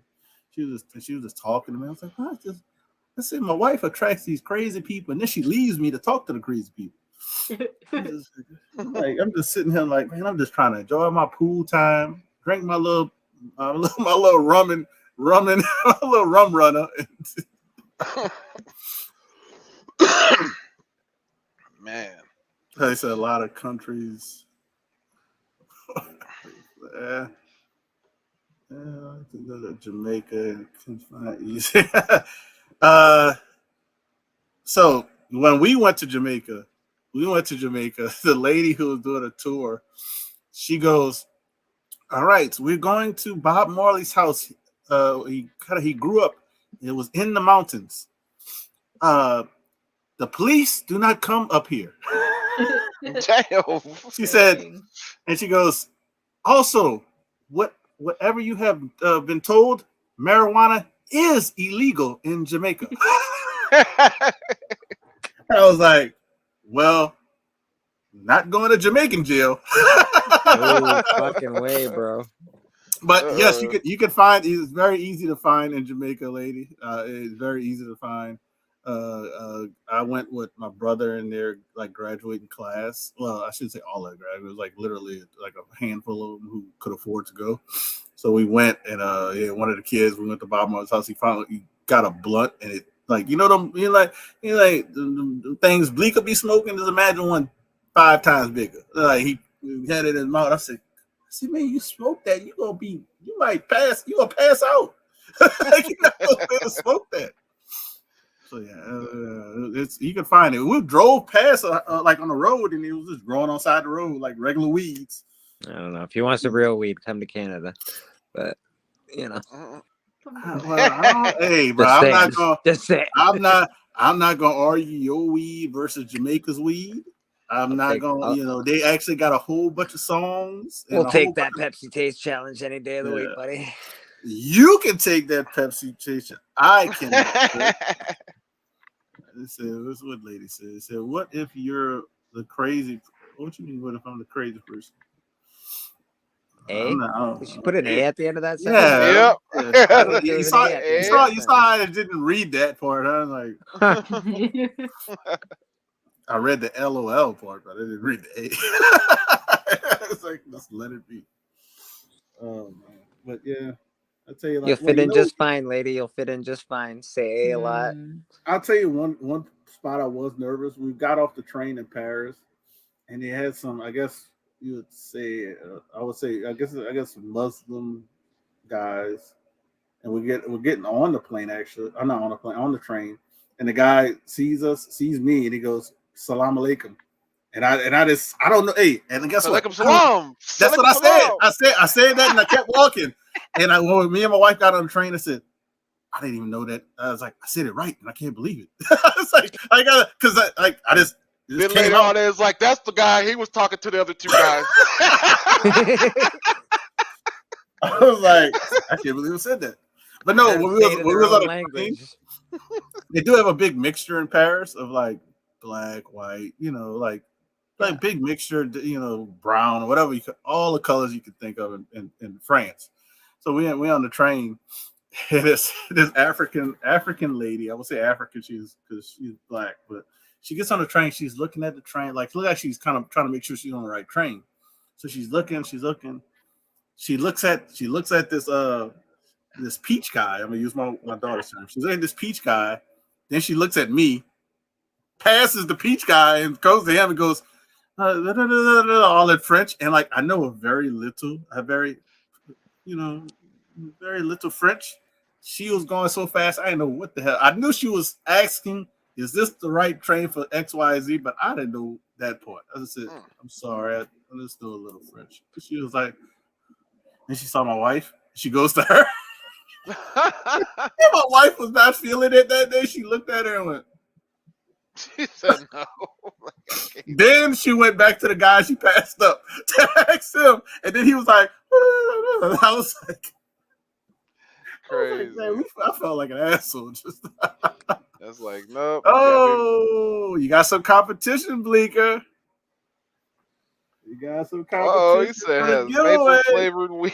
She was just talking to me. I was like, I said, my wife attracts these crazy people, and then she leaves me to talk to the crazy people. I'm just sitting here like, man, I'm just trying to enjoy my pool time, drink my little rum runner. Man, I said a lot of countries. Jamaica, it's not easy. So when we went to Jamaica, we went to Jamaica. The lady who was doing a tour, she goes, "All right, so we're going to Bob Marley's house. He grew up. It was in the mountains. The police do not come up here." Damn. She said, Dang. and she goes, "Also, whatever you have been told, marijuana is illegal in Jamaica." I was like, "Well, not going to Jamaican jail." No fucking way, bro. But yes, you could find. It's very easy to find in Jamaica, lady. It's very easy to find. I went with my brother in their like graduating class. Well, I shouldn't say all that grad. It was like literally like a handful of them who could afford to go. So we went, and one of the kids. We went to Bob Marley's house. He got a blunt, and it like them. The things Bleak could be smoking. Just imagine one 5 times bigger. Like he had it in his mouth. I said, "Man, you smoke that, you might pass. You gonna pass out. Like, you're not gonna be able to smoke that." So yeah, you can find it. We drove past like on the road, and it was just growing on side the road like regular weeds. I don't know. If you want some real weed, come to Canada. But you know, Hey, bro, just saying. I'm not gonna argue your weed versus Jamaica's weed. I'm not gonna. They actually got a whole bunch of songs. We'll take that Pepsi Taste Challenge any day of the week, buddy. You can take that Pepsi Taste. I cannot. This is what lady said. It said, "What if you're the crazy? What you mean? What if I'm the crazy person?" A? Did she put an A at the end of that sentence? Yeah. You saw I didn't read that part. I was like, I read the LOL part, but I didn't read the A. It's like, just let it be. Oh man, but yeah, I tell you, like, you'll fit in just fine, lady. You'll fit in just fine. Say A a lot. I'll tell you one spot I was nervous. We got off the train in Paris, and they had some. I guess you would say. I guess Muslim guys, and we're getting on the plane. Actually, I'm not on the plane, on the train, and the guy sees me, and he goes, "Salam alaikum." And I don't know. Hey, and guess what? Salam. That's what I said. I said that, and I kept walking. And when me and my wife got on the train, I said, "I didn't even know that." I was like, "I said it right, and I can't believe it." It's like I got because I just then later on, it's like that's the guy. He was talking to the other 2 guys. I was like, I can't believe I said that. But no, when we was on the plane, they do have a big mixture in Paris of like black, white, like big mixture, brown or whatever all the colors you could think of in France. So we on the train, and this African lady, I would say African, because she's black, but she gets on the train, she's looking at the train, like look like she's kind of trying to make sure she's on the right train. So she's looking, she looks at this peach guy. I'm gonna use my daughter's term. She's looking at this peach guy, then she looks at me, passes the peach guy, and goes to him and goes all in French, and like I know very little French. She was going so fast, I didn't know what the hell. I knew she was asking, "Is this the right train for XYZ?" But I didn't know that part. I just said, "I'm sorry, I just know a little French." She was like, then she saw my wife. She goes to her. My wife was not feeling it that day. She looked at her and went. She said no. Then she went back to the guy she passed up to ask him, and then he was like, I was like, crazy. I felt like an asshole. Just that's like, nope. Oh, you got some competition, Bleeker. You got some competition. Oh, he said has maple flavored weed.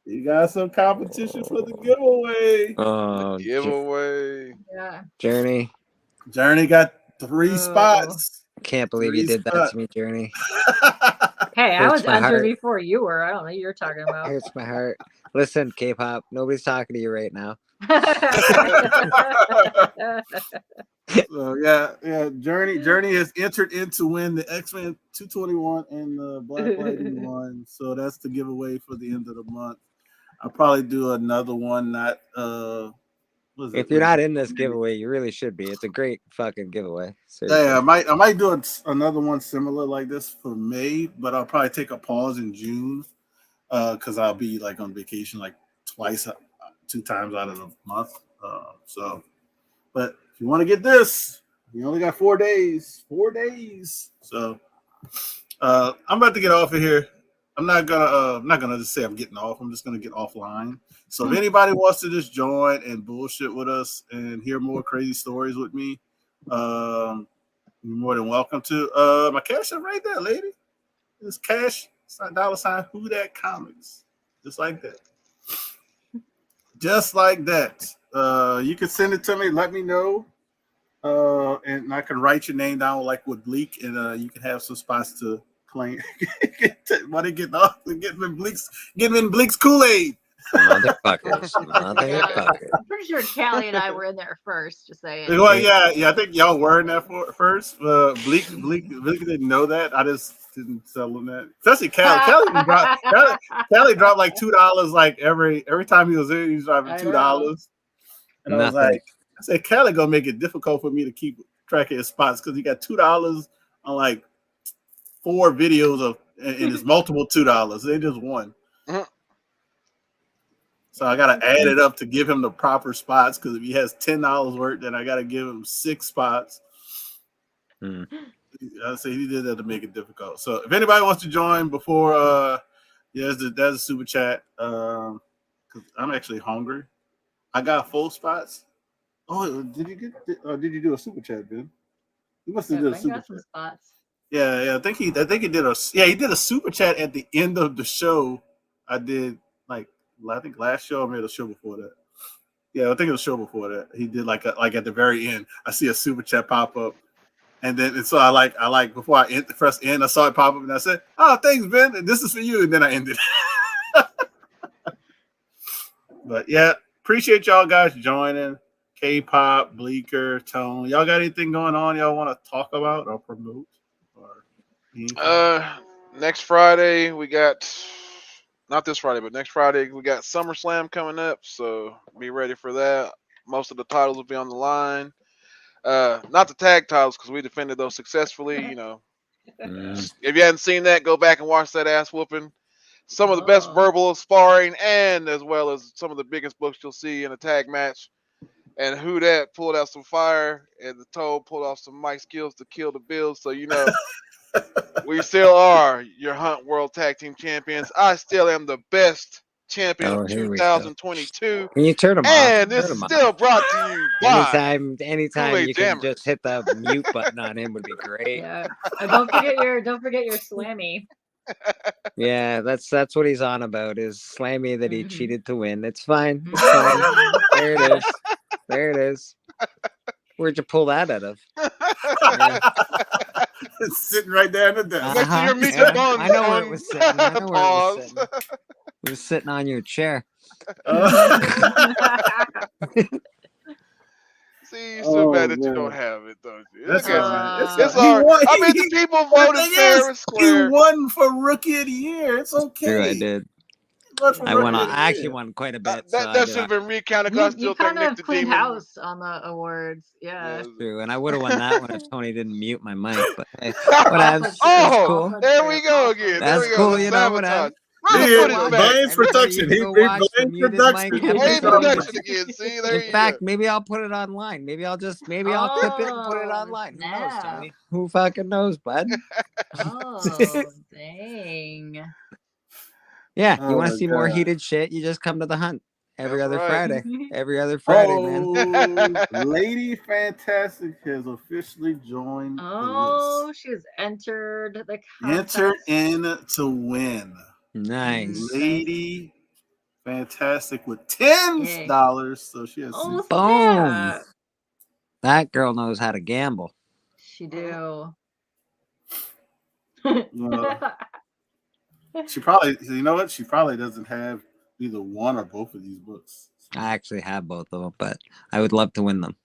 You got some competition for the giveaway. Giveaway. Yeah. Journey got 3 spots. I can't believe you did that to me, Journey. Hey, I was entered before you were. I don't know what you're talking about. Hurts my heart. Listen, K-pop, nobody's talking to you right now. So yeah. Journey has entered in to win the X-Men 221 and the Black Lightning one. So that's the giveaway for the end of the month. I'll probably do another one, not If you're not in this giveaway, you really should be. It's a great fucking giveaway. Seriously. Yeah, I might do another one similar like this for May, but I'll probably take a pause in June because I'll be like on vacation like twice, 2 times out of the month. But if you want to get this, you only got 4 days. 4 days. So I'm about to get off of here. I'm not gonna just say I'm getting off. I'm just gonna get offline. So if anybody wants to just join and bullshit with us and hear more crazy stories with me, you're more than welcome to. My cash is right there, lady. It's cash $ Who Dat Comics, just like that. Just like that. You can send it to me. Let me know, and I can write your name down like with Bleak, and you can have some spots to claim. Why they getting off? Getting in Bleak's Kool-Aid. Motherfuckers. Motherfuckers. I'm pretty sure Callie and I were in there first. Just saying. Well, yeah. I think y'all were in there first. Bleak didn't know that. I just didn't tell him that. Especially Callie. Callie dropped like $2 like every time he was there. He was dropping $2. And I was like, I said, Callie gonna make it difficult for me to keep track of his spots because he got $2 on like 4 videos and it's multiple $2. They just won. So I gotta add it up to give him the proper spots because if he has $10 worth, then I gotta give him 6 spots. I say he did that to make it difficult. So if anybody wants to join before, there's a super chat. Because I'm actually hungry. I got full spots. Oh, did you do a super chat, Ben? You must have did a super chat. Spots. Yeah. I think he did he did a super chat at the end of the show. I did I think last show I made a show before that. Yeah, I think it was a show before that. He did like at the very end. I see a super chat pop up, and so I like before I press end, I saw it pop up, and I said, "Oh, thanks, Ben. And this is for you." And then I ended. But yeah, appreciate y'all guys joining. K-pop, Bleaker, Tone. Y'all got anything going on y'all want to talk about or promote? Or next Friday we got. Not this Friday, but next Friday we got SummerSlam coming up, so be ready for that. Most of the titles will be on the line. Not the tag titles because we defended those successfully. You know, if you hadn't seen that, go back and watch that ass whooping. Some of the best verbal sparring, and as well as some of the biggest books you'll see in a tag match. And Who Dat pulled out some fire, and the Toad pulled off some mic skills to kill the Bills. So you know. We still are your Hunt World Tag Team Champions. I still am the best champion of 2022. Can you turn them off? And this is still brought to you by anytime you can just hit the mute button on him would be great. Yeah. And don't forget your Slammy. Yeah, that's what he's on about is Slammy that he cheated to win. It's fine. It's fine. There it is. There it is. Where'd you pull that out of? Yeah. It's sitting right there in the desk. I know where it was sitting. It was sitting on your chair. See, you're so bad that you don't have it, don't you? That's it's all right. I mean, the people voted fair and square. He won for Rookie of the Year. It's okay. True, I did. I actually won quite a bit. That should have been recounted. You kind of cleaned house on the awards. Yeah. That's true. And I would have won that one if Tony didn't mute my mic. But hey, whatever. Cool. There we go again. That's cool. You know, whatever. Blames production. He blames production. Blame production again. See, there In fact, maybe I'll put it online. Maybe I'll clip it and put it online. Who knows, Tony? Who fucking knows, bud? Oh, dang. Yeah, you want to see more heated shit? You just come to the Hunt every other Friday. Every other Friday, man. Lady Fantastic has officially joined. Oh, she has entered the contest. Entered in to win. Nice. Lady Fantastic with $10. So she has. Boom. Yeah. That girl knows how to gamble. She do. She probably, you know what? She probably doesn't have either one or both of these books. I actually have both of them, but I would love to win them.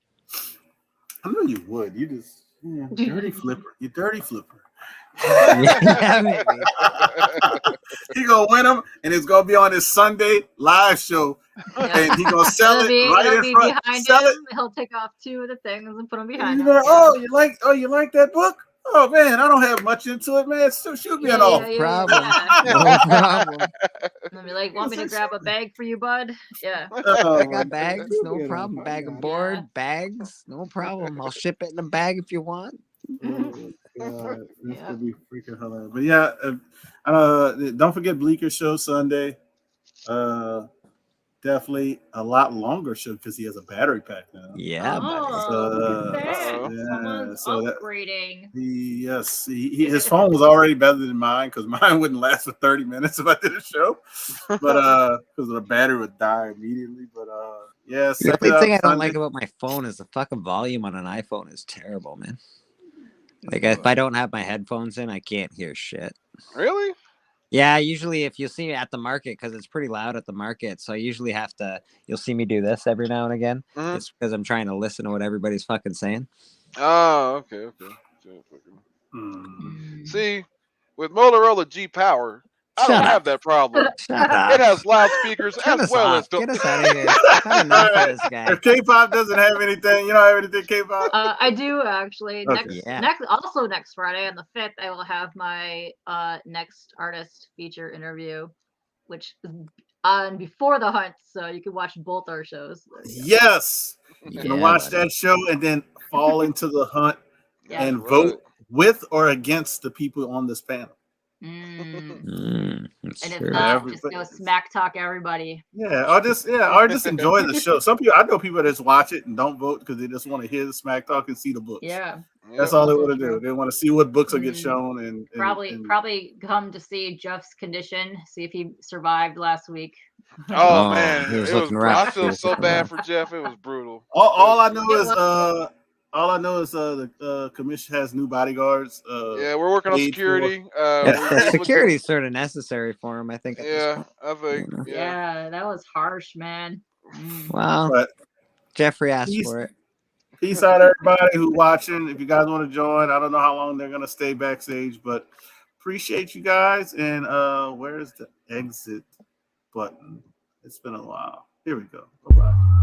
I know you would. You just dirty flipper. You dirty flipper. Yeah, maybe. He gonna win them, and it's gonna be on his Sunday live show, Yeah. and he gonna sell It'll it be, right it'll in be front. behind Sell him. it. He'll take off 2 of the things and put them And behind you him. know, Yeah. you like that book? Oh man, I don't have much into it, man. So shoot me an Yeah, offer. problem. yeah. No problem. And be like, want me to grab a bag for you, bud? Yeah. Oh, I my got bags, God. no You know, problem. Bag yeah. of board, bags, no problem. I'll ship it in a bag if you want. Oh, God. This Yeah. could be freaking hilarious. But yeah, don't forget Bleecker show Sunday. Definitely a lot longer show because he has a battery pack now. Yeah, buddy. Oh, look at that. Uh-oh. Yeah, Someone's so that- upgrading. Yes, his phone was already better than mine because mine wouldn't last for 30 minutes if I did a show. But because the battery would die immediately. But yeah, The set only it thing up I don't Sunday. like about my phone is the fucking volume on an iPhone is terrible, man. Like if I don't have my headphones in, I can't hear shit. Really? Yeah, usually if you see me at the market, because it's pretty loud at the market, so I usually have to. You'll see me do this every now and again. Mhm. It's because I'm trying to listen to what everybody's fucking saying. Oh, okay. Hmm. See, with Motorola G Power, I Shut don't up. have that problem. Shut It up. has loudspeakers Cut as us well off. as the. Get us out of here. Had enough of this guy. If K-pop doesn't have anything, you don't have anything K-pop. I do actually. Okay. Next Friday on the 5th, I will have my next artist feature interview, which is on before the hunt, so you can watch both our shows. Yes, you're gonna watch buddy. that show and then fall into the hunt Yeah. and Right. vote with or against the people on this panel. That's And if true. not, Every- just go smack talk everybody. or just enjoy the show. Some people, I know people that just watch it and don't vote because they just want to hear the smack talk and see the books. Yeah. That's Yep. all they Also want to do. true. They want to see what books will get Mm. shown and Probably come to see Jeff's condition, see if he survived last week. Oh, Oh, man, he was it was. looking I rough. He feel was so looking bad rough. for Jeff. It was brutal. all I know It is the commission has new bodyguards. Yeah, we're working on paid for- security. Security is sort of necessary for him, I think. At this Yeah, point. I think. You know? Yeah. Yeah, that was harsh, man. Well, But Jeffrey asked He's- for it. peace out, everybody who's watching. If you guys want to join, I don't know how long they're gonna stay backstage, but appreciate you guys. And where's the exit button? It's been a while. Here we go. Bye bye.